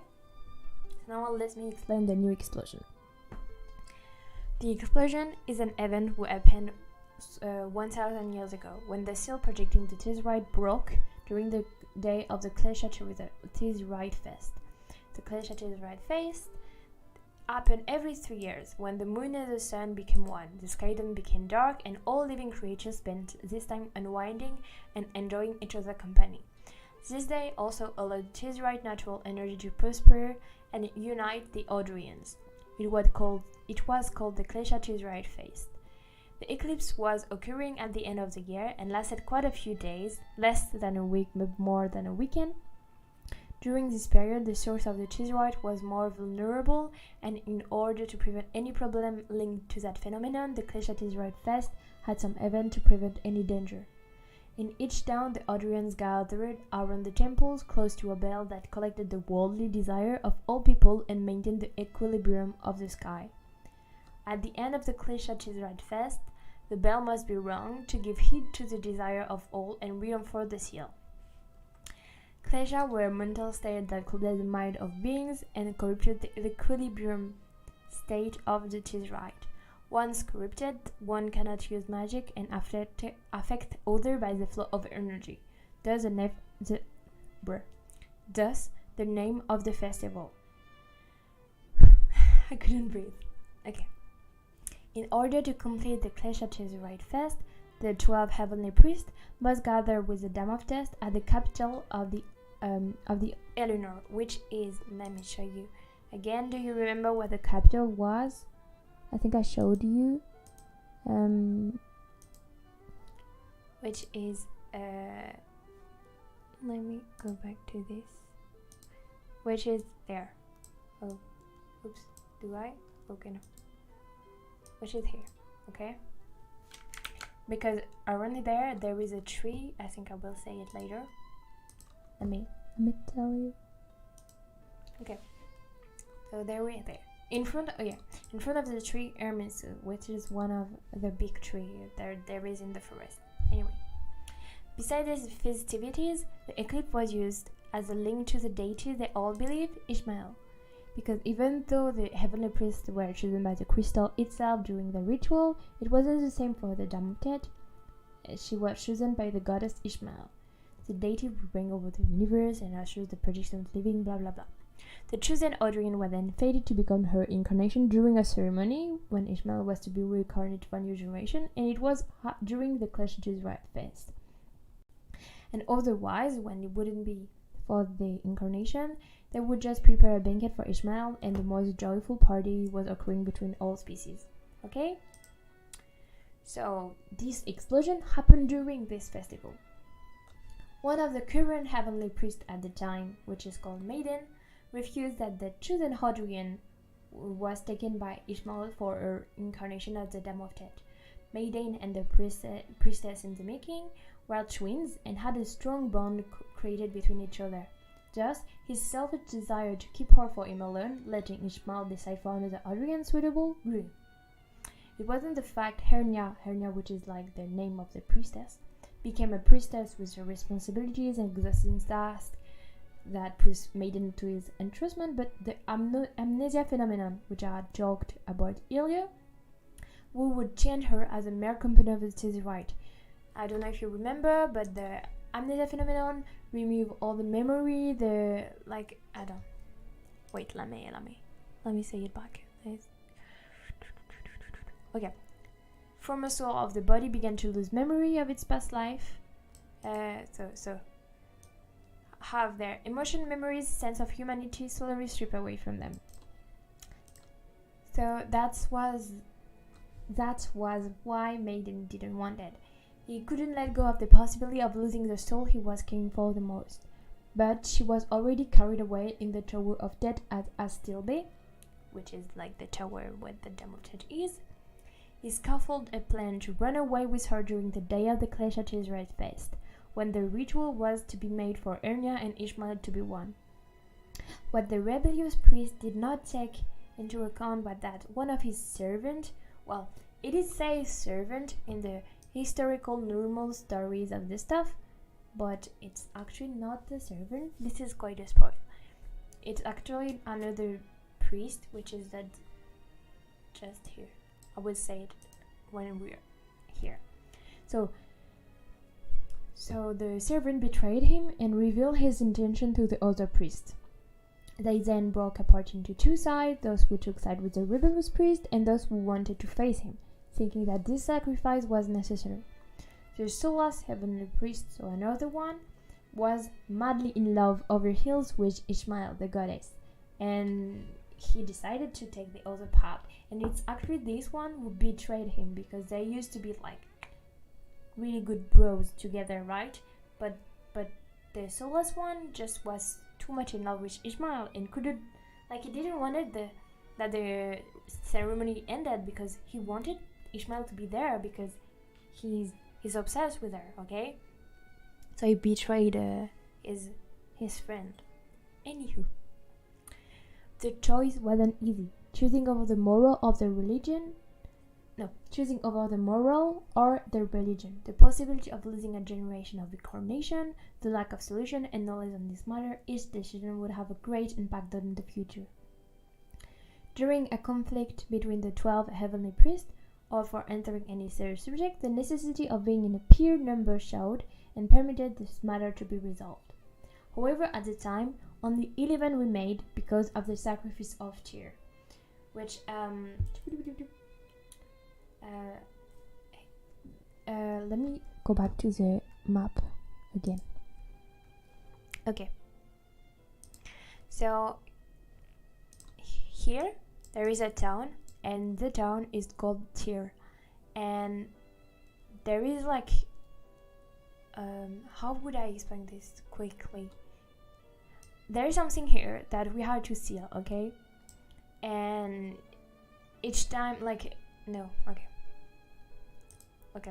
Now let me explain the new explosion. The explosion is an event that happened 1,000 years ago when the seal protecting the Chizerite broke during the day of the Klesha Chizerite Fest. The Klesha Chizerite Fest happened every 3 years when the moon and the sun became one. The sky then became dark and all living creatures spent this time unwinding and enjoying each other's company. This day also allowed Chizerite natural energy to prosper and unite the Audrians. It was called the Klesha Chizerite Fest. The eclipse was occurring at the end of the year and lasted quite a few days, less than a week but more than a weekend. During this period, the source of the Chizerite was more vulnerable, and in order to prevent any problem linked to that phenomenon, the Klesha Chizerite Fest had some event to prevent any danger. In each town, the Audrians gathered around the temples close to a bell that collected the worldly desire of all people and maintained the equilibrium of the sky. At the end of the Klesha Chizerite Fest, the bell must be rung to give heed to the desire of all and reinforce the seal. Klesha were mental states that clouded the mind of beings and corrupted the equilibrium state of the Tezerite. Once corrupted, one cannot use magic and affect other by the flow of energy. Thus the name of the festival. I couldn't breathe. Okay. In order to complete the Klesha Tezerite fest, the 12 heavenly priests must gather with the Dam of Death at the capital of the Eleanor, which is, let me show you again. Do you remember what the capital was? I think I showed you. Which is let me go back to this. Which is there. Oh, oops. Do I? Okay, no. Which is here. Okay. Because around there is a tree. I think I will say it later. Let me tell you. Okay. So there we are there. In front of the tree Hermesu, which is one of the big trees there is in the forest. Anyway. Besides these festivities, the eclipse was used as a link to the deity they all believed, Ishmael. Because even though the heavenly priests were chosen by the crystal itself during the ritual, it wasn't the same for the Dam of Death. She was chosen by the goddess Ishmael. The deity would reign over the universe and assures the protection of the living, blah blah blah. The chosen Adrian was then fated to become her incarnation during a ceremony when Ishmael was to be reincarnated for a new generation, and it was during the Klesha Tezerite fest. And otherwise, when it wouldn't be for the incarnation, they would just prepare a banquet for Ishmael, and the most joyful party was occurring between all species. Okay? So, this explosion happened during this festival. One of the current heavenly priests at the time, which is called Maiden, refused that the chosen Hadrian was taken by Ishmael for her incarnation as the Dam of Death. Maiden and the priestess in the making were twins and had a strong bond created between each other. Thus, his selfish desire to keep her for him alone, letting Ishmael decide for another Hadrian suitable, grew. It wasn't the fact Hernia, which is like the name of the priestess, became a priestess with her responsibilities and exhausting tasks that pushed Maiden to his entrustment, but the amnesia phenomenon, which I had talked about earlier, who would change her as a mere companion of the Tezerite. I don't know if you remember, but the amnesia phenomenon remove all the memory, wait, let me say it back. Okay. Former soul of the body began to lose memory of its past life. So have their emotion, memories, sense of humanity slowly stripped away from them. So that was why Maiden didn't want it. He couldn't let go of the possibility of losing the soul he was caring for the most. But she was already carried away in the Tower of Death at Astilbe, which is like the tower where the Dam of Death is. He scaffolded a plan to run away with her during the day of the Klesha Tezerite fest, when the ritual was to be made for Ernia and Ishmael to be one. What the rebellious priest did not take into account was that one of his servants, well, it is said servant in the historical normal stories of this stuff, but it's actually not the servant. This is quite a spoil. It's actually another priest, which is that just here. I will say it when we're here. So the servant betrayed him and revealed his intention to the other priest. They then broke apart into two sides, those who took side with the rebellious priest and those who wanted to face him, thinking that this sacrifice was necessary. The Solas heavenly priest, so another one, was madly in love over heels with Ishmael, the goddess, and he decided to take the other path. And it's actually this one who betrayed him, because they used to be like really good bros together, right? But the Solas one just was too much in love with Ishmael and couldn't, like, he didn't want it that the ceremony ended, because he wanted Ishmael to be there because he's obsessed with her, okay? So he betrayed his friend. Anywho, the choice wasn't easy. Choosing over the moral of the religion, choosing over the moral or the religion, the possibility of losing a generation of incarnation, the lack of solution and knowledge on this matter, each decision would have a great impact on the future. During a conflict between the 12 heavenly priests, or for entering any serious subject, the necessity of being in a peer number showed and permitted this matter to be resolved. However, at the time, only 11 remained because of the sacrifice of Tyr, which let me go back to the map again. Okay. So here there is a town, and the town is called Tyr, and there is like how would I explain this quickly? There is something here that we have to seal, okay? And each time, like, no, okay,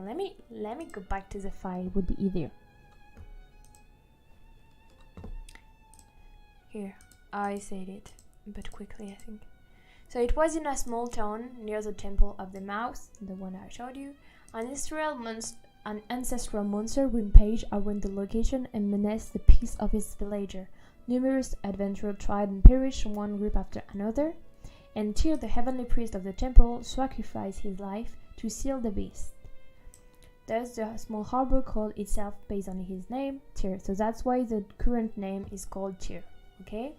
let me go back to the file, it would be easier. Here, I said it, but quickly, I think. So it was in a small town near the Temple of the Mouse, the one I showed you. An ancestral monster rampaged around the location and menaced the peace of its villager. Numerous adventurers tried and perished one group after another, and Tyr, the heavenly priest of the temple, sacrificed his life to seal the beast. Thus, the small harbor called itself based on his name, Tyr. So that's why the current name is called Tyr, okay?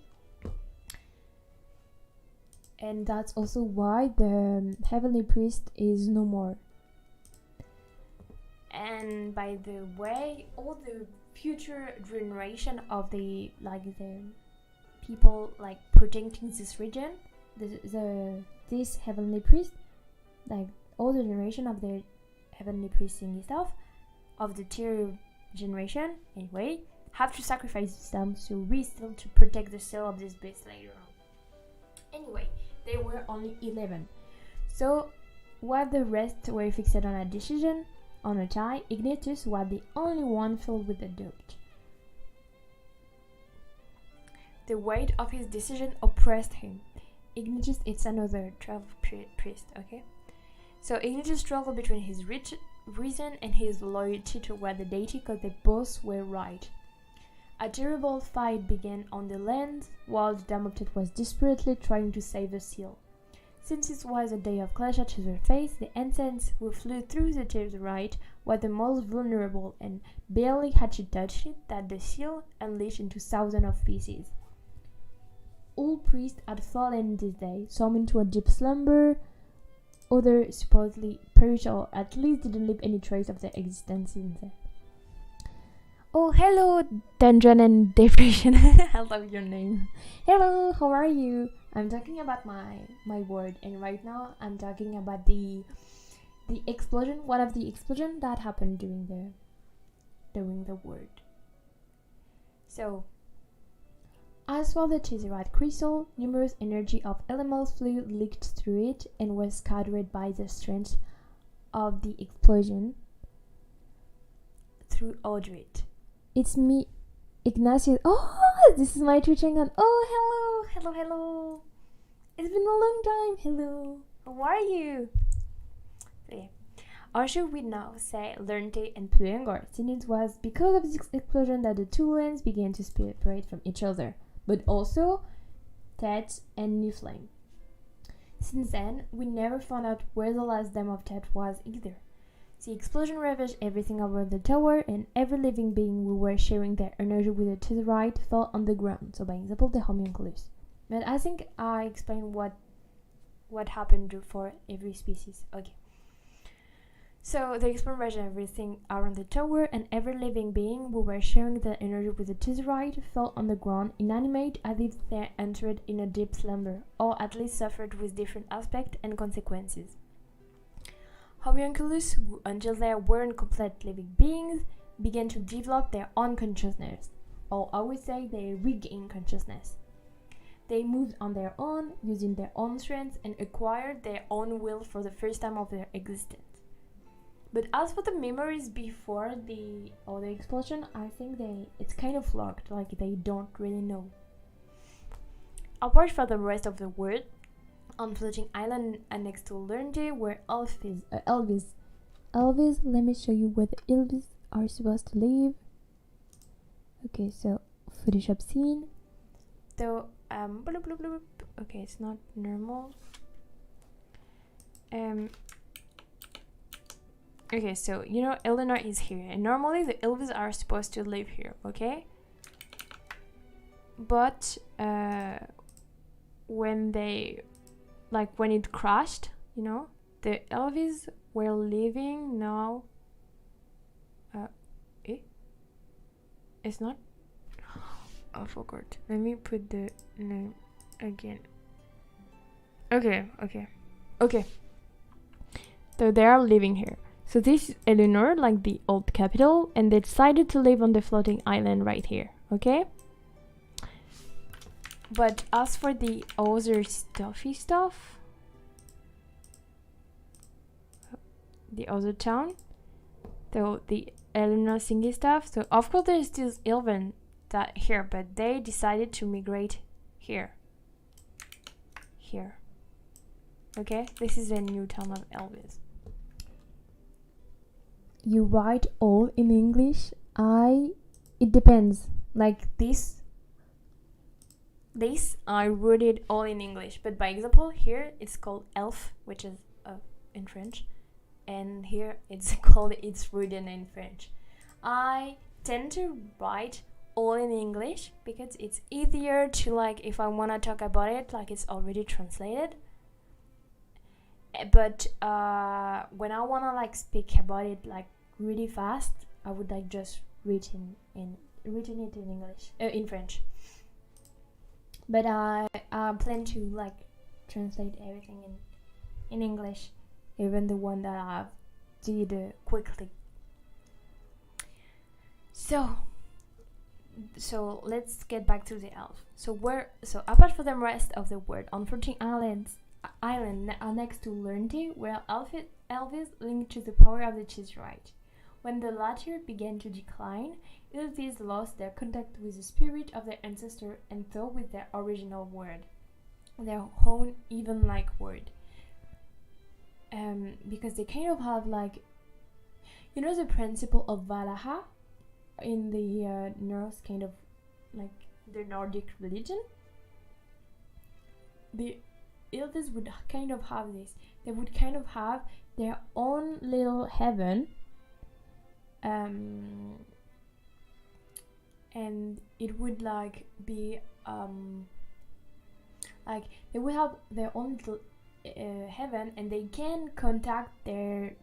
And that's also why the heavenly priest is no more. And by the way, all the future generation of the people like protecting this region, this heavenly priest, like all the generation of the heavenly priest thingy stuff of the Tyr generation anyway, have to sacrifice them so we still to protect the soul of this beast later on. Anyway, there were only 11. So while the rest were fixed on a decision, on a tie, Ignatius was the only one filled with the doubt. The weight of his decision oppressed him. Ignatius is another 12 priest, okay? So Ignatius struggled between his reason and his loyalty toward the deity because they both were right. A terrible fight began on the land while the Damned was desperately trying to save the seal. Since it was a day of clash at their face, the innocents who flew through the Tesseract were the most vulnerable, and barely had she touched it that the seal unleashed into thousands of pieces. All priests had fallen this day, some into a deep slumber, others supposedly perished or at least didn't leave any trace of their existence in them. Oh, hello, Dungeon and Depression. I love your name. Hello, how are you? I'm talking about my word, and right now I'm talking about the explosion, one of the explosion that happened during the word. So, as for the Tesseract crystal, numerous energy of LMAO fluid leaked through it and was scattered by the strength of the explosion through Audrit. It's me, Ignatius. Oh, this is my Twitch account. Oh, hello. It's been a long time. Hello. How are you? So, yeah. Or should we now say Lernte and Plume, since it was because of this explosion that the two lands began to separate from each other, but also Tet and Niflame. Since then, we never found out where the last dam of Tet was either. The explosion ravaged everything over the tower, and every living being who were sharing their energy with the Tesseract fell on the ground, so by example the homunculus. But I think I explained what happened for every species. Okay. So the explosion ravaged everything around the tower, and every living being who were sharing their energy with the Tesseract fell on the ground, inanimate as if they entered in a deep slumber, or at least suffered with different aspects and consequences. Homunculus, who until then weren't complete living beings, began to develop their own consciousness, or I would say they regained consciousness. They moved on their own, using their own strengths, and acquired their own will for the first time of their existence. But as for the memories before the explosion, I think it's kind of locked, like they don't really know. Apart from the rest of the world, on floating island next to LearnJ, where Elvis, let me show you where the Elvis are supposed to live. Okay, so Photoshop scene. So okay, it's not normal. Okay, so you know Eleanor is here, and normally the Elvis are supposed to live here, okay? But when it crashed, you know, the Elvis were living now. It's not. I forgot. Let me put the name again. Okay. So they are living here. So this is Eleanor, like the old capital, and they decided to live on the floating island right here. Okay. But as for the other stuffy stuff, the other town, so the Eleanor singing stuff, so of course there's still Ilven that here, but they decided to migrate here. Okay, this is a new town of Elvis. You write all in English? It depends. Like this I wrote it all in English, but by example here it's called elf, which is in French, and here it's written in French. I tend to write all in English because it's easier to, like, if I want to talk about it, like it's already translated. But when I want to like speak about it like really fast, I would like just written it in English, in French. But I plan to like translate everything in English, even the one that I did quickly. So let's get back to the elf. So apart from the rest of the world, on floating island next to LearnJ, where Elvis linked to the power of the Chizrite. When the latter began to decline, Elvis lost their contact with the spirit of their ancestor and so with their original word, their own even like word. Because they kind of have like, you know, the principle of Valaha in the Norse, kind of like the Nordic religion. The Elvis would kind of have this. They would kind of have their own little heaven, and it would like be like they would have their own little heaven, and they can contact the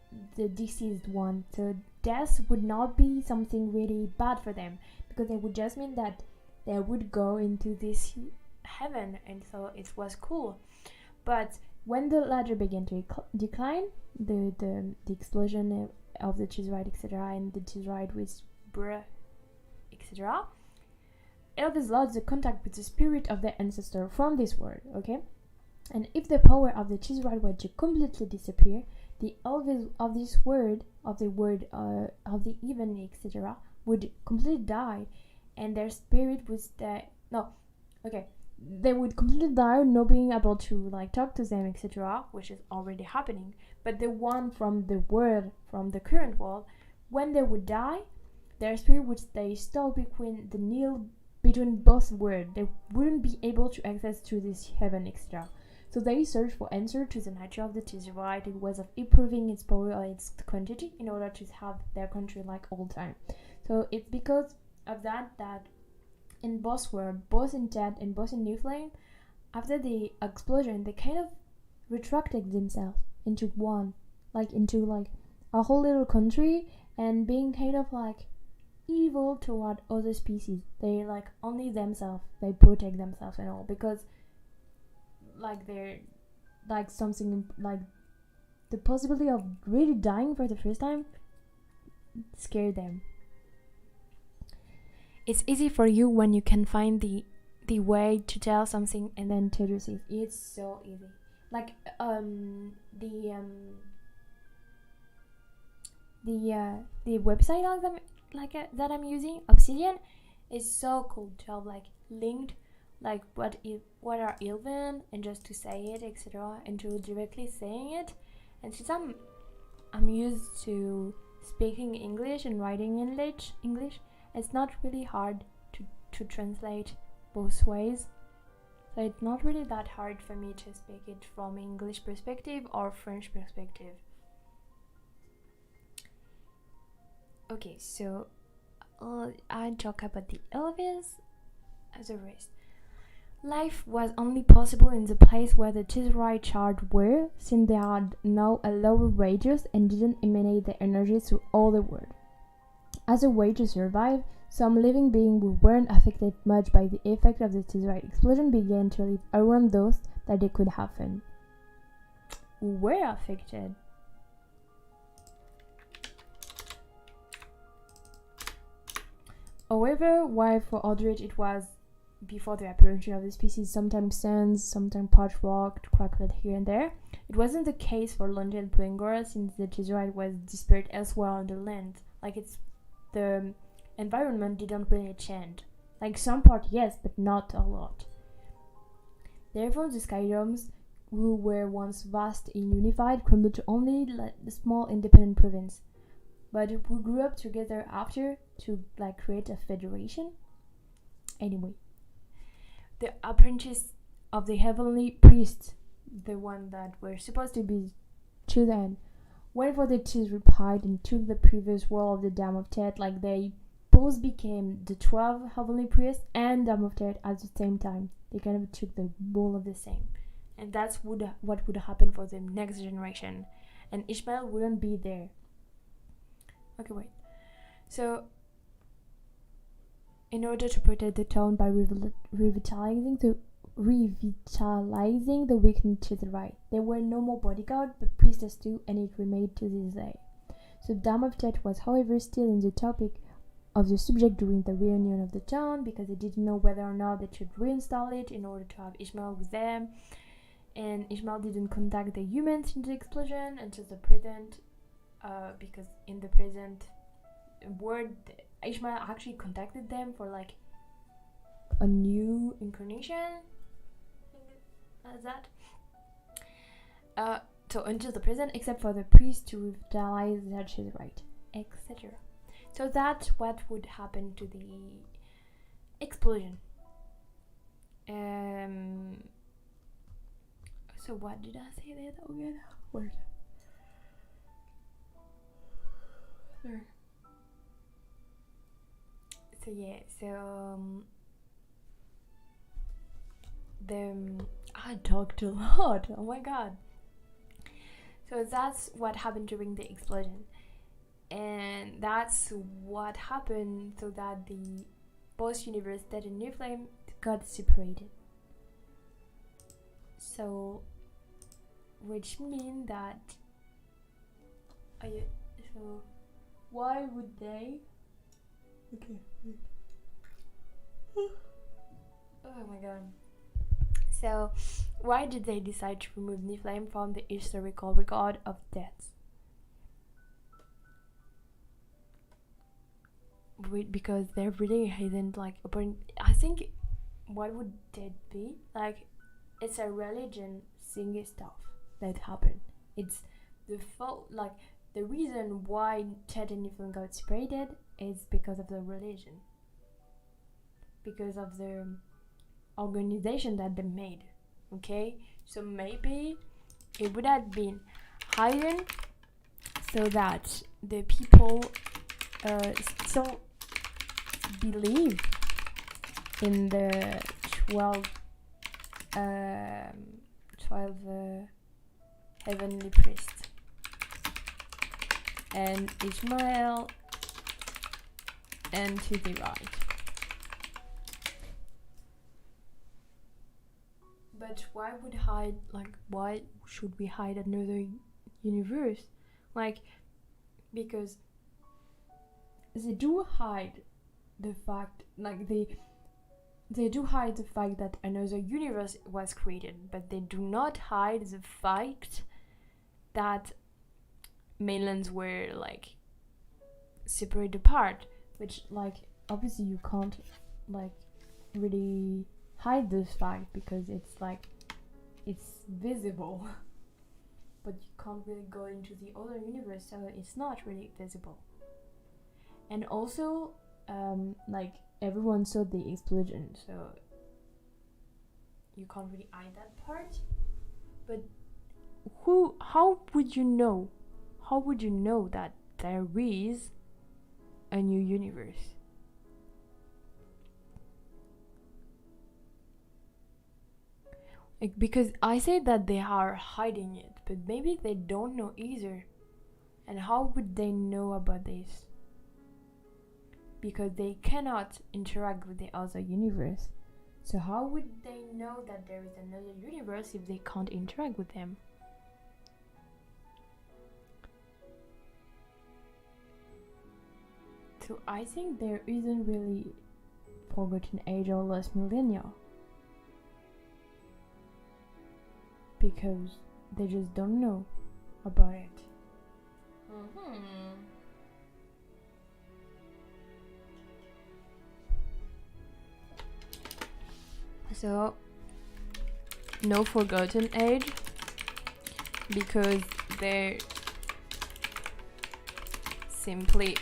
deceased one. So death would not be something really bad for them, because it would just mean that they would go into this heaven, and so it was cool. But when the latter began to decline, the explosion of the Chizrite, etc., and the Chizrite with Brr, etc., Elvis lost the contact with the spirit of their ancestor from this world, okay? And if the power of the Chizrite were to completely disappear, the Elvis of this word, of the even, etc., would completely die, and their spirit would they would completely die, not being able to like talk to them, etc., which is already happening. But the one from the world, from the current world, when they would die, their spirit would stay stuck between both worlds. They wouldn't be able to access to this heaven, etc. So they searched for answer to the nature of the Chizrite and ways of improving its power or its quantity in order to have their country like all time. So it's because of that in both worlds, both in Ted and both in New Flame, after the explosion, they kind of retracted themselves into one, into a whole little country, and being kind of like evil toward other species. They like only themselves, they protect themselves and all, because like they're like something like the possibility of really dying for the first time scared them. It's easy for you when you can find the way to tell something and then introduce it. It's so easy. Like the website that I'm using, Obsidian, is so cool to have like linked like what are even, and just to say it, etc., and to directly saying it. And since I'm used to speaking English and writing English, it's not really hard to translate both ways. So it's not really that hard for me to speak it from English perspective or French perspective. Okay, so I talk about the Elvis as a rest. Life was only possible in the place where the Tesseract shards were, since they had now a lower radius and didn't emanate their energy through all the world. As a way to survive, some living beings who weren't affected much by the effect of the Tesseract explosion began to live around those that they could happen. Who were affected? However, while for others it was before the appearance of the species, sometimes sands, sometimes parched rock, crackled here and there, it wasn't the case for London Plungora, since the Tesseract was dispersed elsewhere on the land. Like the environment didn't really change. Like some part, yes, but not a lot. Therefore, the skydomes, who were once vast and unified, crumbled to only a small independent province, but who grew up together after to create a federation. Anyway, the apprentices of the heavenly priests, the one that were supposed to be chosen, went for the Tesseract and took the previous role of the Dame of Tet. They both became the 12 heavenly priests and Dame of Tet at the same time. They kind of took the role of the same. And that's what would happen for the next generation. And Ishmael wouldn't be there. Okay, wait. So, in order to protect the town by revitalizing the weakened Tesseract, there were no more bodyguards, but priestess too, and it remained to this day. So Dame of Tet was, however, still in the topic of the subject during the reunion of the town, because they didn't know whether or not they should reinstall it in order to have Ishmael with them. And Ishmael didn't contact the humans in the explosion until the present, because in the present world, Ishmael actually contacted them for a new incarnation, as that. So until the present, except for the priest to revitalize the Tesseract, etc. So that's what would happen to the explosion. So what did I say there again? Word. Sorry. So yeah, I talked a lot. Oh my god. So that's what happened during the explosion, and that's what happened so that the both universe, Dead and New Flame, got separated. So, which means that so why would they? Okay. Oh my god. So, why did they decide to remove Niflheim from the historical record of deaths? Because there really isn't I think what would that be? It's a religion singing stuff that happened. It's the fault, the reason why Ted and Niflheim got separated is because of the religion. Because of the organization that they made. Okay? So maybe it would have been hidden so that the people still believe in the 12 heavenly priests and Ishmael and to the right. But why should we hide another universe? Because they do hide the fact, they do hide the fact that another universe was created, but they do not hide the fact that mainlands were separated apart, which obviously you can't really hide this fact because it's like it's visible. But you can't really go into the other universe, so it's not really visible. And also, like everyone saw the explosion, so you can't really hide that part. But how would you know? How would you know that there is a new universe? Like, because I say that they are hiding it, but maybe they don't know either. And how would they know about this? Because they cannot interact with the other universe. So how would they know that there is another universe if they can't interact with them? So I think there isn't really forgotten age or lost millennia. Because they just don't know about it. So, no forgotten age, because they're simply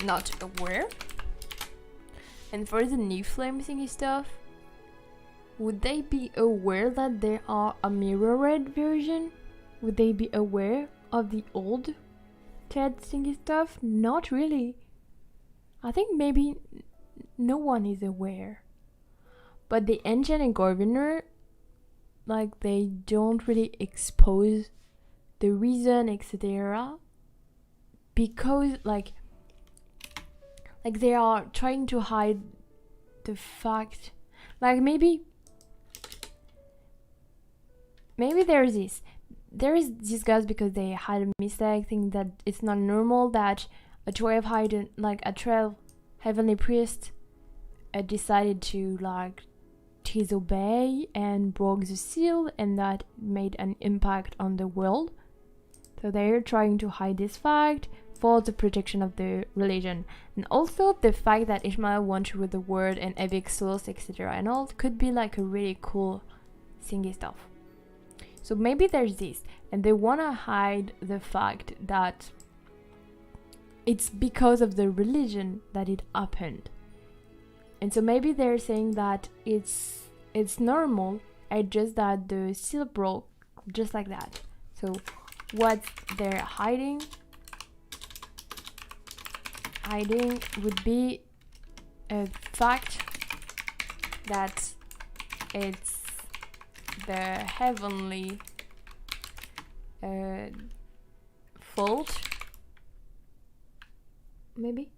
not aware. And for the new flame thingy stuff, would they be aware that there are a mirrored version? Would they be aware of the old Ted thingy stuff? Not really. I think maybe no one is aware. But the engine and governor, like, they don't really expose the reason, etc. Because, like they are trying to hide the fact. Like, maybe there is this guys because they had a mistake, think that it's not normal that a 12 heavenly priest decided to like disobey and broke the seal, and that made an impact on the world. So they're trying to hide this fact for the protection of the religion, and also the fact that Ishmael wants with the word and epic source, etc. and all could be like a really cool thingy stuff. So maybe there's this, and they want to hide the fact that it's because of the religion that it happened. And so maybe they're saying that it's normal, it's just that the seal broke just like that. So what they're hiding would be a fact that it's the heavenly fault, maybe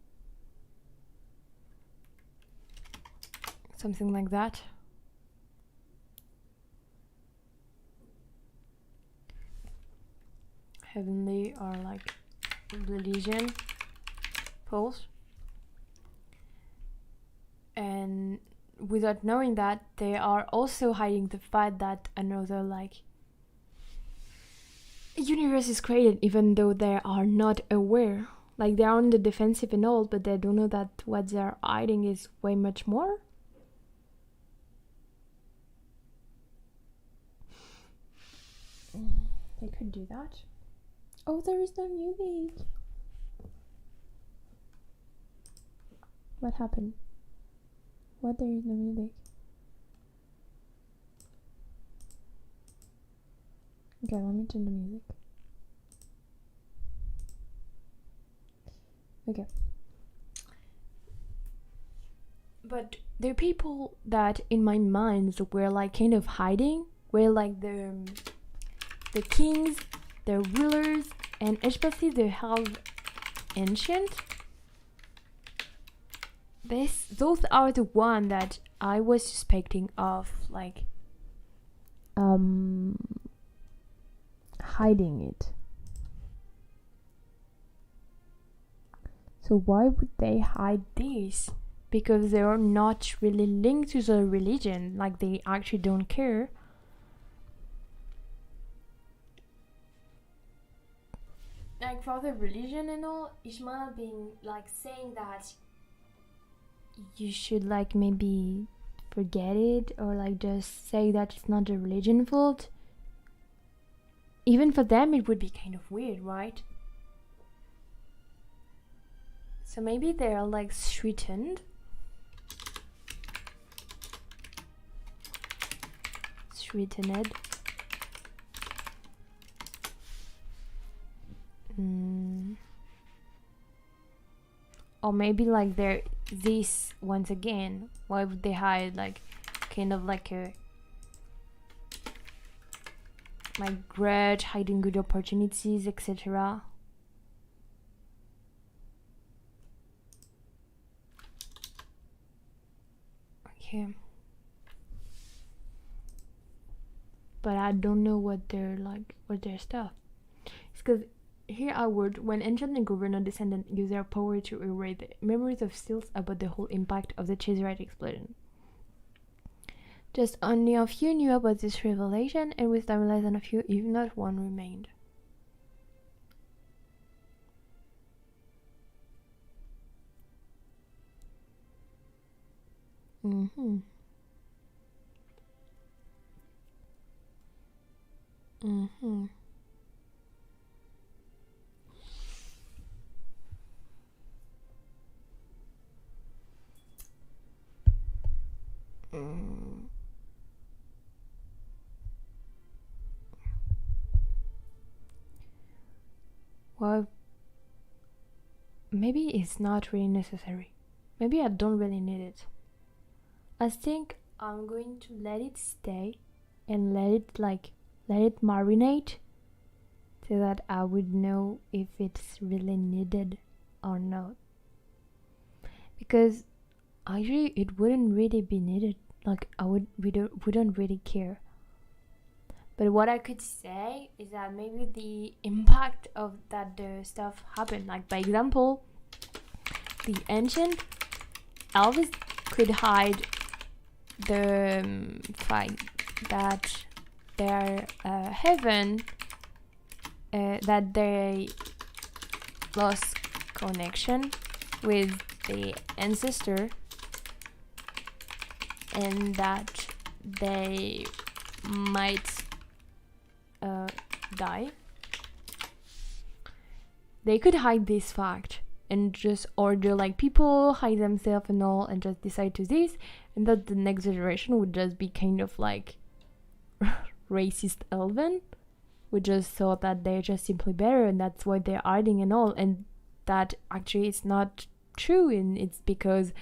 something like that. Heavenly or like religion fault, and without knowing that, they are also hiding the fact that another like universe is created, even though they are not aware. Like, they are on the defensive and all, but they don't know that what they're hiding is way much more. They could do that. Oh, there is no music. What happened? What? There is no music. Okay, let me turn the music. Okay. But the people that in my mind were like kind of hiding were like the kings, the rulers, and especially the half ancient. Those are the one that I was suspecting of like hiding it. So why would they hide this? Because they are not really linked to the religion, like they actually don't care. Like for the religion and all, Ishmael being like saying that you should like maybe forget it or like just say that it's not the religion fault, even for them it would be kind of weird, right? So maybe they're like threatened. Or maybe like they're this once again. Why would they hide like kind of like a like grudge, hiding good opportunities, etc. Okay. But I don't know what they're like, what their stuff. It's because here I would, when ancient and governor descendants use their power to erase the memories of seals about the whole impact of the Chazarite explosion. Just only a few knew about this revelation, and with time less than a few, if not one, remained. Well, maybe it's not really necessary. Maybe I don't really need it. I think I'm going to let it stay and let it marinate so that I would know if it's really needed or not. Because actually it wouldn't really be needed. Like wouldn't really care. But what I could say is that maybe the impact of that the stuff happened. Like by example, the ancient Elvis could hide the fact that their heaven, that they lost connection with the ancestor, and that they might die. They could hide this fact and just order like people hide themselves and all, and just decide to this, and that the next generation would just be kind of like racist elven, who just thought that they're just simply better and that's why they're hiding and all, and that actually it's not true, and it's because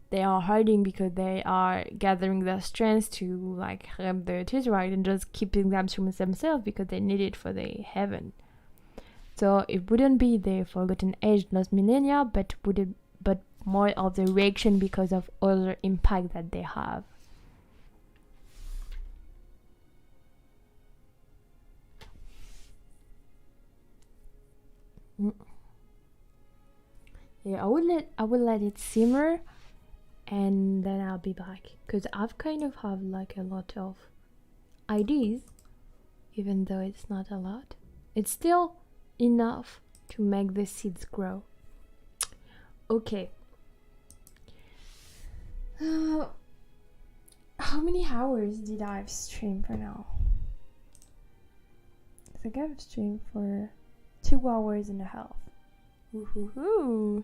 they are hiding because they are gathering their strength to like help the Tizrite and just keeping them to themselves because they need it for the heaven. So it wouldn't be the forgotten age lost millennia, but more of the reaction because of other impact that they have. Yeah, I would let it simmer, and then I'll be back, because I've kind of have like a lot of ideas, even though it's not a lot. It's still enough to make the seeds grow. Okay. How many hours did I stream for now? I think I've streamed for 2 hours and a half. Woohoo!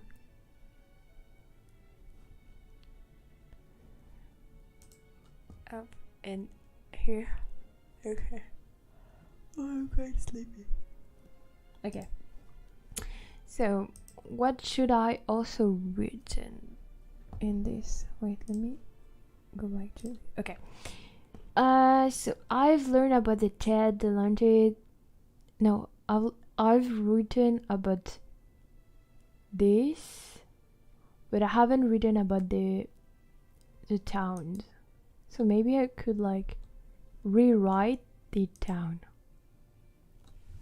Up and here. Okay. Oh, I'm quite sleepy. Okay. So, what should I also written in this? Wait, let me go back to. Okay. So I've learned about the TED, the Launted. No, I've written about this, but I haven't written about the towns. So maybe I could like rewrite the town,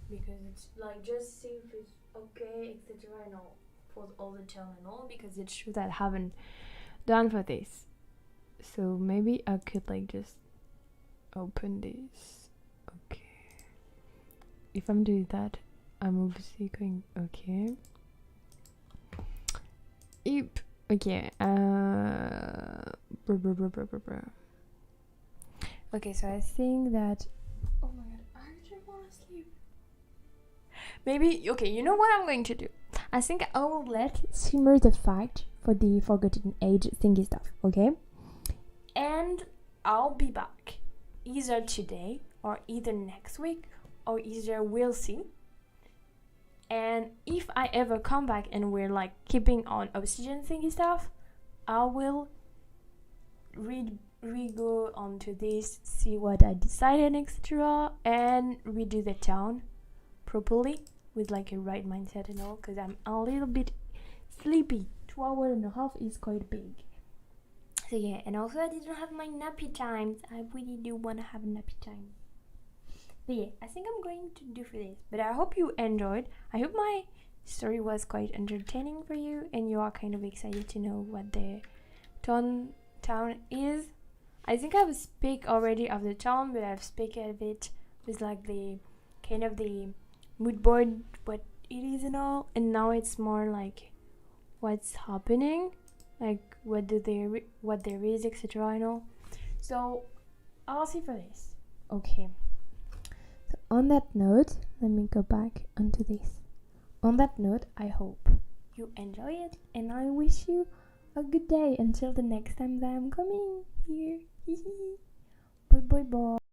because it's like just see if it's okay, etc. and all for all the town and all, because it's true that I haven't done for this. So maybe I could like just open this. Okay. If I'm doing that, I'm obviously going okay. Yep. Okay. Okay, so I think that. Oh my god, I just want to sleep. Maybe, okay, you know what I'm going to do? I think I will let simmer the fact for the forgotten age thingy stuff, okay? And I'll be back either today or either next week or either we'll see. And if I ever come back and we're like keeping on obsidian thingy stuff, I will re-go onto this, see what I decided, etc. and redo the town properly with like a right mindset and all, because I'm a little bit sleepy. 2.5 hours is quite big. So yeah, and also I didn't have my nappy times. I really do want to have a nappy time. But yeah, I think I'm going to do for this. But I hope you enjoyed. I hope my story was quite entertaining for you and you are kind of excited to know what the town is. I think I've speak already of the town, but I've speak of it with like the kind of the mood board, what it is and all. And now it's more like what's happening, like what there is, etc. and all. So I'll see for this. Okay. So on that note, let me go back onto this. On that note, I hope you enjoy it and I wish you a good day until the next time that I'm coming here. Bye bye bye.